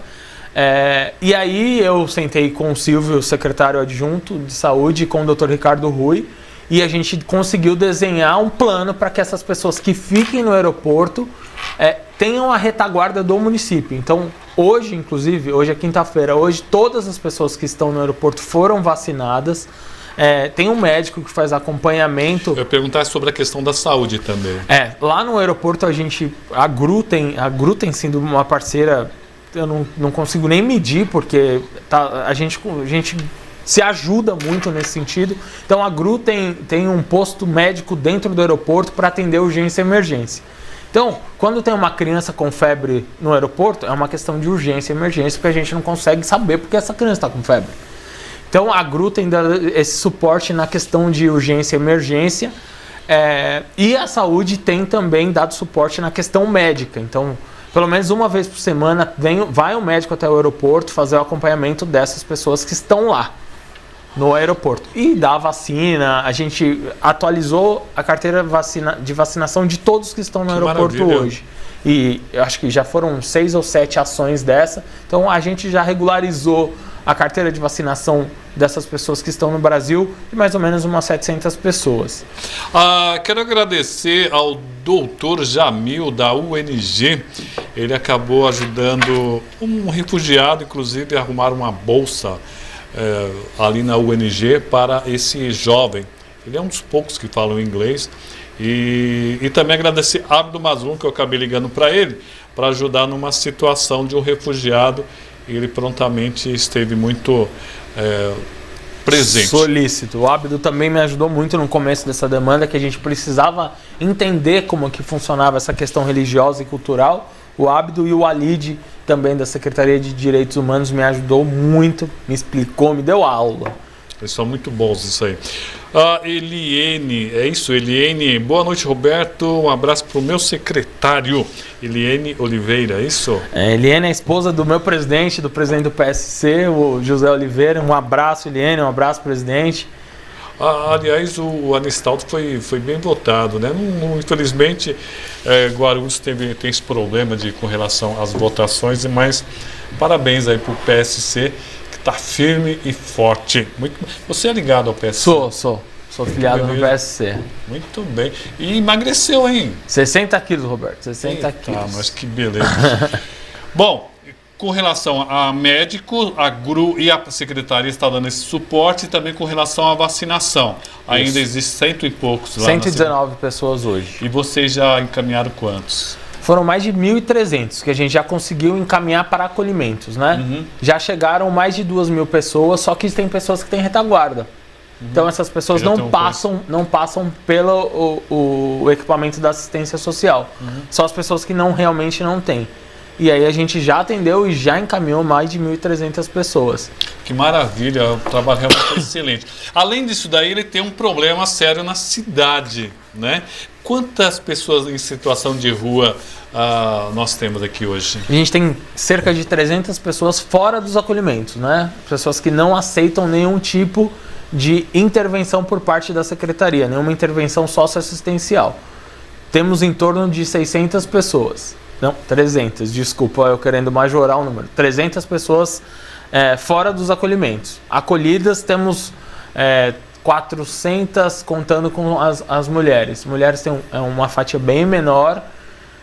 Speaker 10: E aí eu sentei com o Silvio, secretário adjunto de saúde, e com o Dr. Ricardo Rui, e a gente conseguiu desenhar um plano para que essas pessoas que fiquem no aeroporto tenham a retaguarda do município. Então, hoje, inclusive, hoje é quinta-feira, hoje todas as pessoas que estão no aeroporto foram vacinadas. Tem um médico que faz acompanhamento.
Speaker 8: Eu ia perguntar sobre a questão da saúde também.
Speaker 10: Lá no aeroporto a GRU tem sido uma parceira, eu não consigo nem medir, porque a gente se ajuda muito nesse sentido. Então a GRU tem um posto médico dentro do aeroporto para atender urgência e emergência. Então, quando tem uma criança com febre no aeroporto, é uma questão de urgência e emergência, porque a gente não consegue saber porque essa criança está com febre. Então a GRU tem dado esse suporte na questão de urgência e emergência, e a saúde tem também dado suporte na questão médica. Então, pelo menos uma vez por semana vai um médico até o aeroporto fazer o acompanhamento dessas pessoas que estão lá no aeroporto. E dá vacina, a gente atualizou a carteira de vacinação de todos que estão no aeroporto hoje. E eu acho que já foram 6 ou 7 ações dessa. Então a gente já regularizou a carteira de vacinação dessas pessoas que estão no Brasil, e mais ou menos umas 700 pessoas.
Speaker 8: Quero agradecer ao doutor Jamil, da UNG. Ele acabou ajudando um refugiado, inclusive, a arrumar uma bolsa ali na UNG para esse jovem. Ele é um dos poucos que falam inglês. E também agradecer a Abdo Mazlum, que eu acabei ligando para ele, para ajudar numa situação de um refugiado. E ele prontamente esteve muito presente.
Speaker 10: Solícito. O Abdo também me ajudou muito no começo dessa demanda, que a gente precisava entender como que funcionava essa questão religiosa e cultural. O Abdo e o Walid, também da Secretaria de Direitos Humanos, me ajudou muito, me explicou, me deu aula.
Speaker 8: Eles são muito bons isso aí. Eliene, é isso, Eliene. Boa noite, Roberto. Um abraço para o meu secretário, Eliene Oliveira, é isso?
Speaker 10: Eliene é a esposa do meu presidente, do presidente do PSC, o José Oliveira. Um abraço, Eliene, um abraço, presidente.
Speaker 8: Aliás, o Anistaldo foi bem votado, né? Infelizmente, Guarulhos tem esse problema com relação às votações, mas parabéns aí para o PSC, que está firme e forte. Você é ligado ao PSC?
Speaker 10: Sou filiado no PSC.
Speaker 8: Muito bem. E emagreceu, hein?
Speaker 10: 60 quilos, Roberto, 60 quilos.
Speaker 8: Mas que beleza. Bom, com relação a médico, a GRU e a Secretaria está dando esse suporte, e também com relação à vacinação. Ainda existem 100 e poucos lá.
Speaker 10: 119 pessoas hoje.
Speaker 8: E vocês já encaminharam quantos?
Speaker 10: Foram mais de 1.300 que a gente já conseguiu encaminhar para acolhimentos, né?
Speaker 8: Uhum.
Speaker 10: Já chegaram mais de 2.000 pessoas, só que tem pessoas que têm retaguarda. Uhum. Então essas pessoas não passam pelo o equipamento da assistência social. Uhum. Só as pessoas que realmente não têm. E aí a gente já atendeu e já encaminhou mais de 1.300 pessoas.
Speaker 8: Que maravilha, o trabalho realmente é excelente. Além disso daí, ele tem um problema sério na cidade, né? Quantas pessoas em situação de rua nós temos aqui hoje?
Speaker 10: A gente tem cerca de 300 pessoas fora dos acolhimentos, né? Pessoas que não aceitam nenhum tipo de intervenção por parte da Secretaria, nenhuma intervenção socioassistencial. Temos em torno de 600 pessoas. Não, 300, desculpa, eu querendo majorar o número. 300 pessoas fora dos acolhimentos. Acolhidas temos 400, contando com as mulheres. Mulheres têm uma fatia bem menor,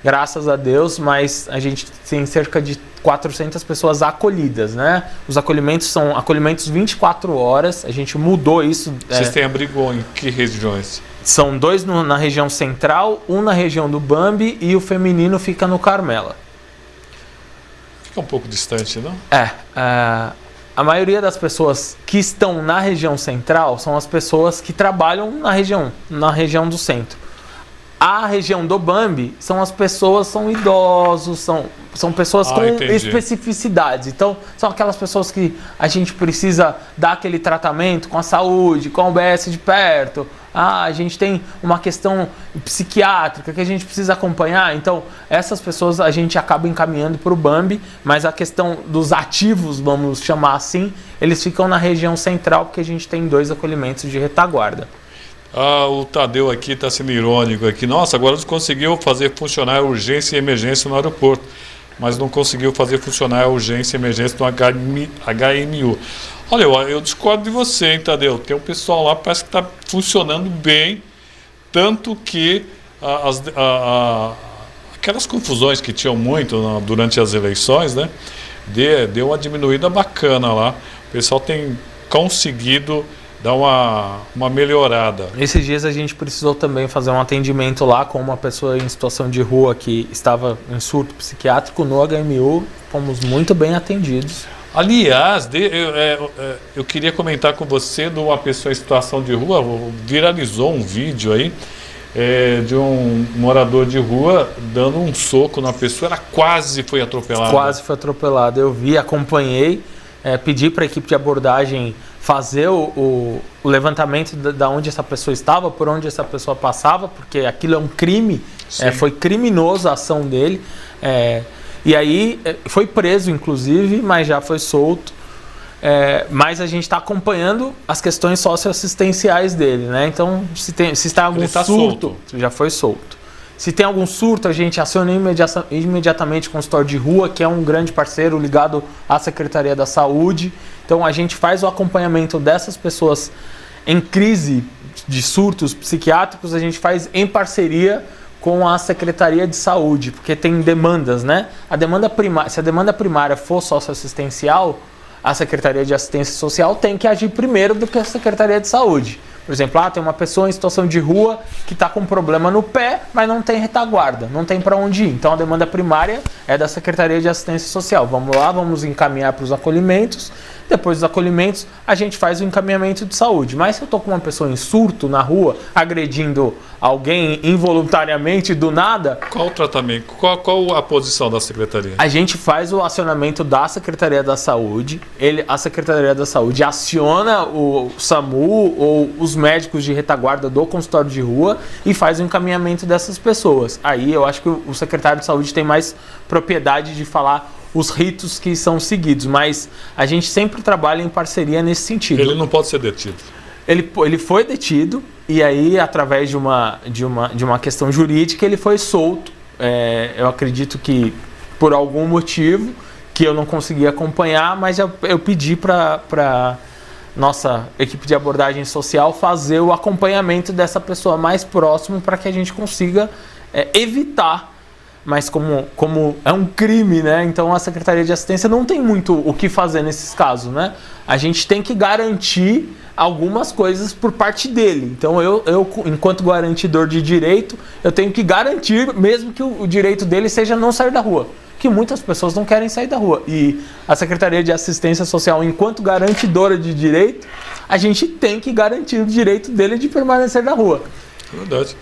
Speaker 10: graças a Deus, mas a gente tem cerca de 400 pessoas acolhidas, né? Os acolhimentos são acolhimentos 24 horas, a gente mudou isso.
Speaker 8: Vocês têm abrigo em que regiões?
Speaker 10: São 2 na região central, 1 na região do Bambi e o feminino fica no Carmela.
Speaker 8: Fica um pouco distante, não?
Speaker 10: A maioria das pessoas que estão na região central são as pessoas que trabalham na região do centro. A região do Bambi são idosos, são pessoas com especificidades. Então, são aquelas pessoas que a gente precisa dar aquele tratamento com a saúde, com a UBS de perto. A gente tem uma questão psiquiátrica que a gente precisa acompanhar. Então, essas pessoas a gente acaba encaminhando para o Bambi, mas a questão dos ativos, vamos chamar assim, eles ficam na região central, porque a gente tem 2 acolhimentos de retaguarda.
Speaker 8: O Tadeu aqui está sendo irônico aqui. Nossa, agora conseguiu fazer funcionar a urgência e emergência no aeroporto, mas não conseguiu fazer funcionar a urgência e emergência no HMU. Olha, eu discordo de você, hein, Tadeu? Tem um pessoal lá que parece que está funcionando bem, tanto que aquelas confusões que tinham muito durante as eleições, né? Deu uma diminuída bacana lá. O pessoal tem conseguido dar uma melhorada.
Speaker 10: Esses dias a gente precisou também fazer um atendimento lá com uma pessoa em situação de rua que estava em surto psiquiátrico no HMU. Fomos muito bem atendidos.
Speaker 8: Aliás, eu queria comentar com você de uma pessoa em situação de rua. Viralizou um vídeo aí de um morador de rua dando um soco na pessoa. Ela quase foi atropelada.
Speaker 10: Quase foi atropelada. Eu vi, acompanhei, pedi para a equipe de abordagem fazer o levantamento de onde essa pessoa estava, por onde essa pessoa passava, porque aquilo é um crime, foi criminoso a ação dele. E aí foi preso, inclusive, mas já foi solto. Mas a gente está acompanhando as questões socioassistenciais dele, né? Então, se está algum surto, já foi solto. Se tem algum surto, a gente aciona imediatamente o consultório de rua, que é um grande parceiro ligado à Secretaria da Saúde. Então a gente faz o acompanhamento dessas pessoas em crise de surtos psiquiátricos, a gente faz em parceria com a Secretaria de Saúde, porque tem demandas, né? Se a demanda primária for socioassistencial, a Secretaria de Assistência Social tem que agir primeiro do que a Secretaria de Saúde. Por exemplo, tem uma pessoa em situação de rua que está com problema no pé, mas não tem retaguarda, não tem para onde ir. Então a demanda primária é da Secretaria de Assistência Social. Vamos lá, vamos encaminhar para os acolhimentos. Depois dos acolhimentos, a gente faz o encaminhamento de saúde. Mas se eu estou com uma pessoa em surto na rua, agredindo alguém involuntariamente do nada...
Speaker 8: Qual o tratamento? Qual a posição da Secretaria?
Speaker 10: A gente faz o acionamento da Secretaria da Saúde. A Secretaria da Saúde aciona o SAMU ou os médicos de retaguarda do consultório de rua e faz o encaminhamento dessas pessoas. Aí eu acho que o secretário de Saúde tem mais propriedade de falar os ritos que são seguidos, mas a gente sempre trabalha em parceria nesse sentido.
Speaker 8: Ele não pode ser detido.
Speaker 10: Ele foi detido e aí, através de uma questão jurídica, ele foi solto. Eu acredito que por algum motivo que eu não consegui acompanhar, mas eu pedi para nossa equipe de abordagem social fazer o acompanhamento dessa pessoa mais próximo para que a gente consiga evitar. Mas como é um crime, né? Então a Secretaria de Assistência não tem muito o que fazer nesses casos, né? A gente tem que garantir algumas coisas por parte dele. Então eu enquanto garantidor de direito, eu tenho que garantir, mesmo que o direito dele seja não sair da rua. Que muitas pessoas não querem sair da rua. E a Secretaria de Assistência Social, enquanto garantidora de direito, a gente tem que garantir o direito dele de permanecer na rua.
Speaker 8: Verdade.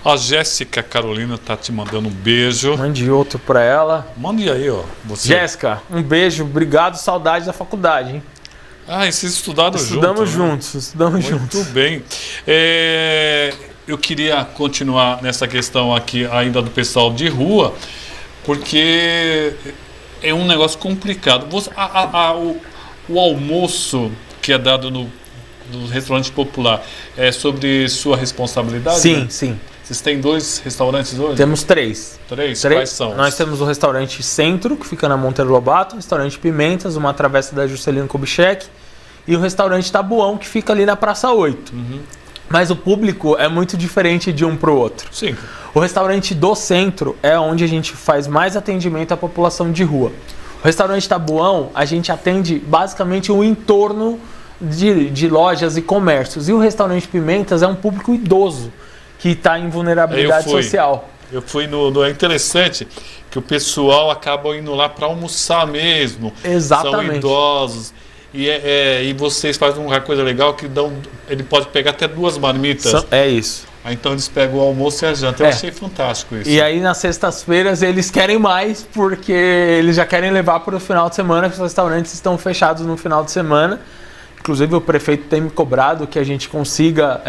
Speaker 8: A Jéssica Carolina está te mandando um beijo.
Speaker 10: Mande outro para ela.
Speaker 8: Mande aí, ó. Você.
Speaker 10: Jéssica, um beijo, obrigado, saudade da faculdade, hein?
Speaker 8: E vocês estudaram
Speaker 10: Estudamos
Speaker 8: juntos?
Speaker 10: Estudamos juntos.
Speaker 8: Muito bem. Eu queria continuar nessa questão aqui ainda do pessoal de rua, porque é um negócio complicado. O almoço que é dado no restaurante popular é sobre sua responsabilidade?
Speaker 10: Sim,
Speaker 8: né?
Speaker 10: sim.
Speaker 8: Vocês têm 2 restaurantes hoje?
Speaker 10: Temos 3.
Speaker 8: 3? Quais são?
Speaker 10: Nós temos o restaurante Centro, que fica na Monteiro Lobato, o restaurante Pimentas, uma travessa da Juscelino Kubitschek, e o restaurante Tabuão, que fica ali na Praça 8. Uhum. Mas o público é muito diferente de um para o outro.
Speaker 8: Sim.
Speaker 10: O restaurante do Centro é onde a gente faz mais atendimento à população de rua. O restaurante Tabuão, a gente atende basicamente o entorno de lojas e comércios. E o restaurante Pimentas é um público idoso, que está em vulnerabilidade social.
Speaker 8: Eu fui é interessante que o pessoal acaba indo lá para almoçar mesmo.
Speaker 10: Exatamente.
Speaker 8: São idosos. E vocês fazem uma coisa legal que ele pode pegar até 2 marmitas.
Speaker 10: É isso.
Speaker 8: Então eles pegam o almoço e a janta. Eu achei fantástico isso.
Speaker 10: E aí nas sextas-feiras eles querem mais, porque eles já querem levar para o final de semana, que os restaurantes estão fechados no final de semana. Inclusive o prefeito tem me cobrado que a gente consiga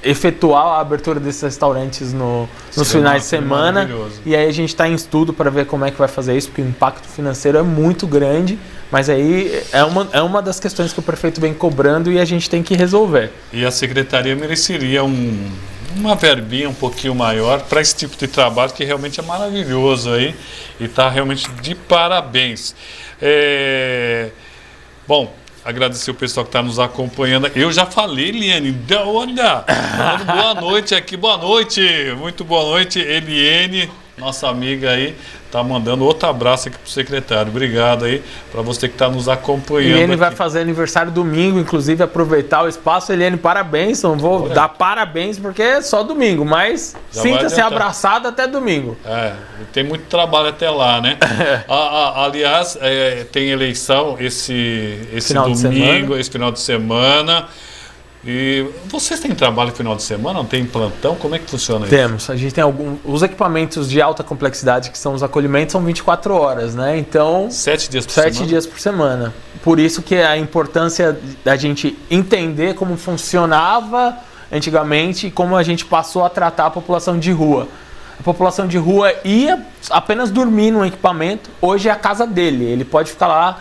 Speaker 10: efetuar a abertura desses restaurantes nos finais de semana. E aí a gente está em estudo para ver como é que vai fazer isso, porque o impacto financeiro é muito grande. Mas aí é uma das questões que o prefeito vem cobrando e a gente tem que resolver.
Speaker 8: E a secretaria mereceria uma verbinha um pouquinho maior para esse tipo de trabalho, que realmente é maravilhoso aí. E está realmente de parabéns. Bom, agradecer o pessoal que está nos acompanhando. Eu já falei, Eliane, olha, boa noite aqui, boa noite, muito boa noite, Eliane, nossa amiga aí, tá mandando outro abraço aqui pro secretário. Obrigado aí para você que está nos acompanhando.
Speaker 10: Eliane vai fazer aniversário domingo, inclusive aproveitar o espaço. Eliane, parabéns, não vou dar parabéns porque é só domingo, mas sinta-se abraçado até domingo.
Speaker 8: Tem muito trabalho até lá, né? Aliás, tem eleição esse domingo, esse final de semana. E vocês têm trabalho no final de semana? Não tem plantão? Como é que funciona isso?
Speaker 10: Temos. A gente tem os equipamentos de alta complexidade, que são os acolhimentos, são 24 horas, né? Então,
Speaker 8: 7 dias por semana?
Speaker 10: 7 dias por semana. Por isso que a importância da gente entender como funcionava antigamente e como a gente passou a tratar a população de rua. A população de rua ia apenas dormir num equipamento, hoje é a casa dele. Ele pode ficar lá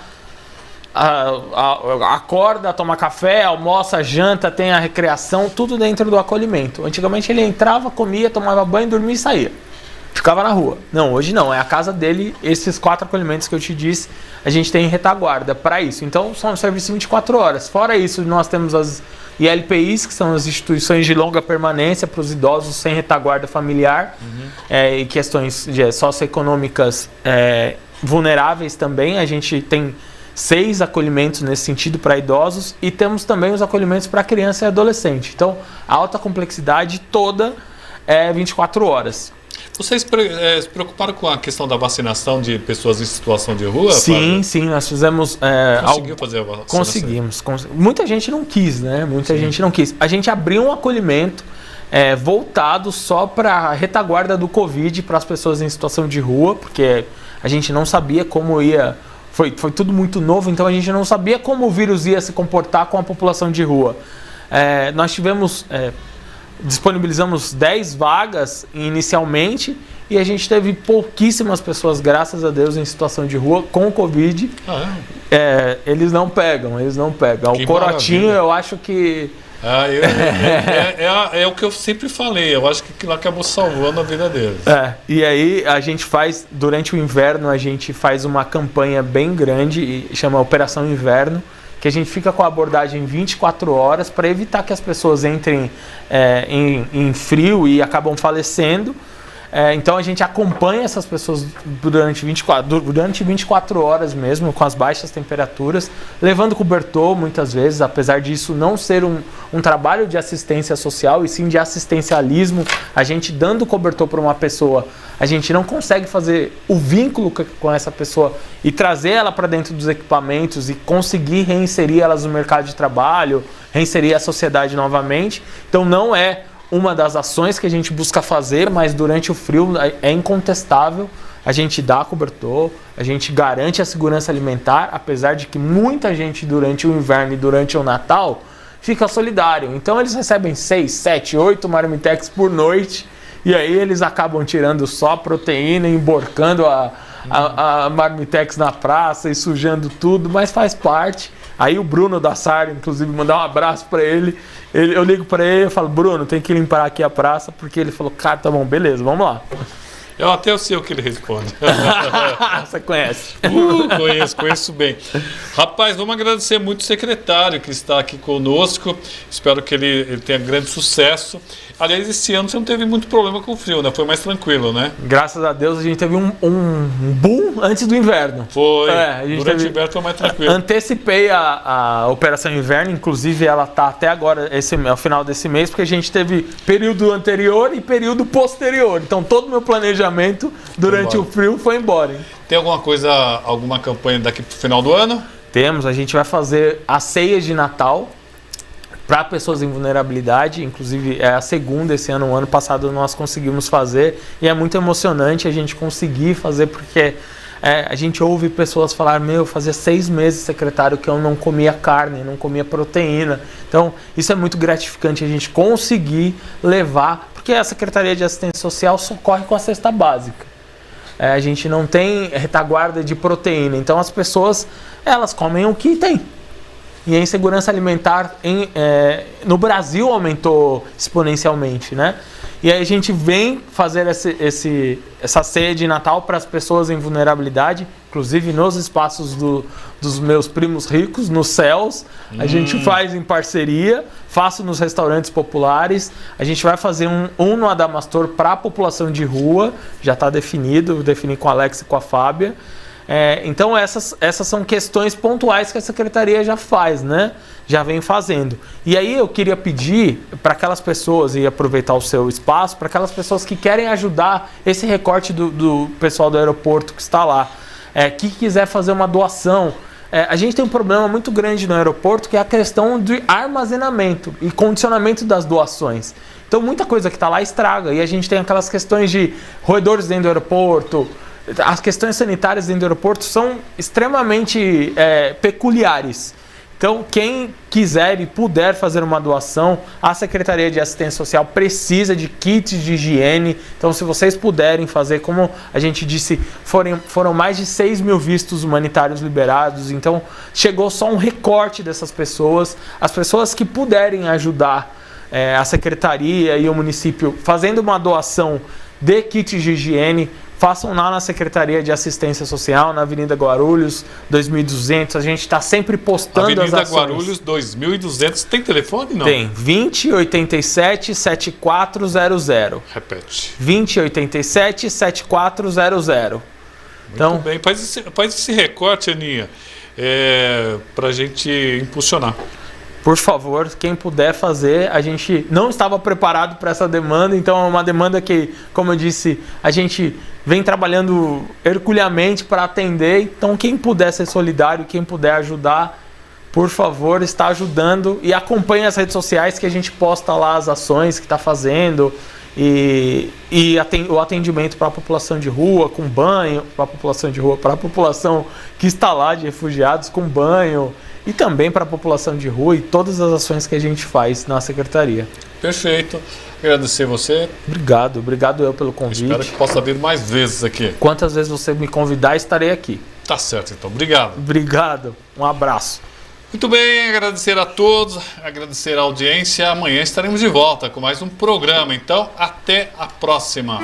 Speaker 10: acorda, toma café, almoça, janta, tem a recreação, tudo dentro do acolhimento. Antigamente ele entrava, comia, tomava banho, dormia e saía. Ficava na rua. Não, hoje não. É a casa dele, esses 4 acolhimentos que eu te disse, a gente tem retaguarda para isso. Então, são serviços 24 horas. Fora isso, nós temos as ILPIs, que são as instituições de longa permanência para os idosos sem retaguarda familiar, e questões socioeconômicas vulneráveis também. A gente tem 6 acolhimentos nesse sentido para idosos e temos também os acolhimentos para criança e adolescente. Então, a alta complexidade toda é 24 horas.
Speaker 8: Vocês se preocuparam com a questão da vacinação de pessoas em situação de rua?
Speaker 10: Sim, sim, nós fizemos...
Speaker 8: Conseguiu fazer a vacinação?
Speaker 10: Conseguimos. Muita gente não quis, né? Muita gente não quis. A gente abriu um acolhimento voltado só para a retaguarda do Covid para as pessoas em situação de rua, porque a gente não sabia como ia... Foi tudo muito novo, então a gente não sabia como o vírus ia se comportar com a população de rua. Nós tivemos... disponibilizamos 10 vagas inicialmente e a gente teve pouquíssimas pessoas, graças a Deus, em situação de rua com Covid. Eles não pegam. O corotinho, eu acho que...
Speaker 8: É o que eu sempre falei, eu acho que aquilo acabou salvando a vida deles.
Speaker 10: E aí a gente faz, durante o inverno, a gente faz uma campanha bem grande, chama Operação Inverno, que a gente fica com a abordagem 24 horas para evitar que as pessoas entrem em frio e acabam falecendo. Então a gente acompanha essas pessoas durante 24 horas mesmo, com as baixas temperaturas, levando cobertor muitas vezes, apesar disso não ser um trabalho de assistência social, e sim de assistencialismo. A gente dando cobertor para uma pessoa, a gente não consegue fazer o vínculo com essa pessoa e trazer ela para dentro dos equipamentos e conseguir reinserir elas no mercado de trabalho, reinserir a sociedade novamente. Então não é uma das ações que a gente busca fazer, mas durante o frio é incontestável. A gente dá cobertor, a gente garante a segurança alimentar, apesar de que muita gente durante o inverno e durante o Natal fica solidário. Então eles recebem 6, 7, 8 marmitex por noite e aí eles acabam tirando só proteína, emborcando a marmitex na praça e sujando tudo, mas faz parte. Aí o Bruno da SAR, inclusive, mandar um abraço para ele. Eu ligo para ele e falo, Bruno, tem que limpar aqui a praça, porque ele falou, cara, tá bom, beleza, vamos lá.
Speaker 8: Eu até sei o que ele responde.
Speaker 10: Você conhece?
Speaker 8: Conheço bem. Rapaz, vamos agradecer muito o secretário que está aqui conosco. Espero que ele tenha grande sucesso. Aliás, esse ano você não teve muito problema com o frio, né? Foi mais tranquilo, né?
Speaker 10: Graças a Deus a gente teve um boom antes do inverno.
Speaker 8: Foi. Durante o inverno foi mais tranquilo.
Speaker 10: Antecipei a Operação Inverno, inclusive ela está até agora, ao final desse mês, porque a gente teve período anterior e período posterior. Então todo o meu planejamento durante o frio foi embora. Hein?
Speaker 8: Tem alguma campanha daqui para o final do ano?
Speaker 10: Temos, a gente vai fazer a ceia de Natal para pessoas em vulnerabilidade, inclusive é a segunda esse ano. O ano passado nós conseguimos fazer e é muito emocionante a gente conseguir fazer, porque a gente ouve pessoas falar, fazia 6 meses, secretário, que eu não comia carne, não comia proteína. Então isso é muito gratificante a gente conseguir levar, porque a Secretaria de Assistência Social socorre com a cesta básica. A gente não tem retaguarda de proteína, então as pessoas elas comem o que tem. E a insegurança alimentar no Brasil aumentou exponencialmente, né? E aí a gente vem fazer essa ceia de Natal para as pessoas em vulnerabilidade, inclusive nos espaços dos meus primos ricos, nos céus. A gente faz em parceria, faço nos restaurantes populares. A gente vai fazer um no Adamastor para a população de rua, já está definido, defini com a Alex e com a Fábia. Então essas são questões pontuais que a Secretaria já faz, né? Já vem fazendo. E aí eu queria pedir para aquelas pessoas, e aproveitar o seu espaço, para aquelas pessoas que querem ajudar esse recorte do pessoal do aeroporto que está lá, que quiser fazer uma doação. A gente tem um problema muito grande no aeroporto, que é a questão de armazenamento e condicionamento das doações. Então muita coisa que está lá estraga, e a gente tem aquelas questões de roedores dentro do aeroporto. As questões sanitárias dentro do aeroporto são extremamente peculiares. Então, quem quiser e puder fazer uma doação, a Secretaria de Assistência Social precisa de kits de higiene. Então, se vocês puderem fazer, como a gente disse, foram mais de 6 mil vistos humanitários liberados. Então, chegou só um recorte dessas pessoas. As pessoas que puderem ajudar a Secretaria e o município fazendo uma doação de kits de higiene, façam lá na Secretaria de Assistência Social, na Avenida Guarulhos, 2200. A gente está sempre postando
Speaker 8: Avenida
Speaker 10: as ações.
Speaker 8: Guarulhos, 2200. Tem telefone, não?
Speaker 10: Tem, 2087-7400.
Speaker 8: Repete.
Speaker 10: 2087-7400. Então,
Speaker 8: Muito bem. Faz esse recorte, Aninha, para a gente impulsionar.
Speaker 10: por favor, quem puder fazer, a gente não estava preparado para essa demanda, então é uma demanda que, como eu disse, a gente vem trabalhando herculeamente para atender. Então, quem puder ser solidário, quem puder ajudar, por favor, está ajudando e acompanhe as redes sociais que a gente posta lá as ações que está fazendo e o atendimento para a população de rua com banho, para a população de rua, para a população que está lá de refugiados com banho, e também para a população de rua e todas as ações que a gente faz na Secretaria.
Speaker 8: Perfeito. Agradecer você.
Speaker 10: Obrigado eu pelo convite.
Speaker 8: Espero que possa vir mais vezes aqui.
Speaker 10: Quantas vezes você me convidar, estarei aqui.
Speaker 8: Tá certo, então. Obrigado.
Speaker 10: Obrigado. Um abraço.
Speaker 8: Muito bem, agradecer a todos, agradecer a audiência. Amanhã estaremos de volta com mais um programa. Então, até a próxima.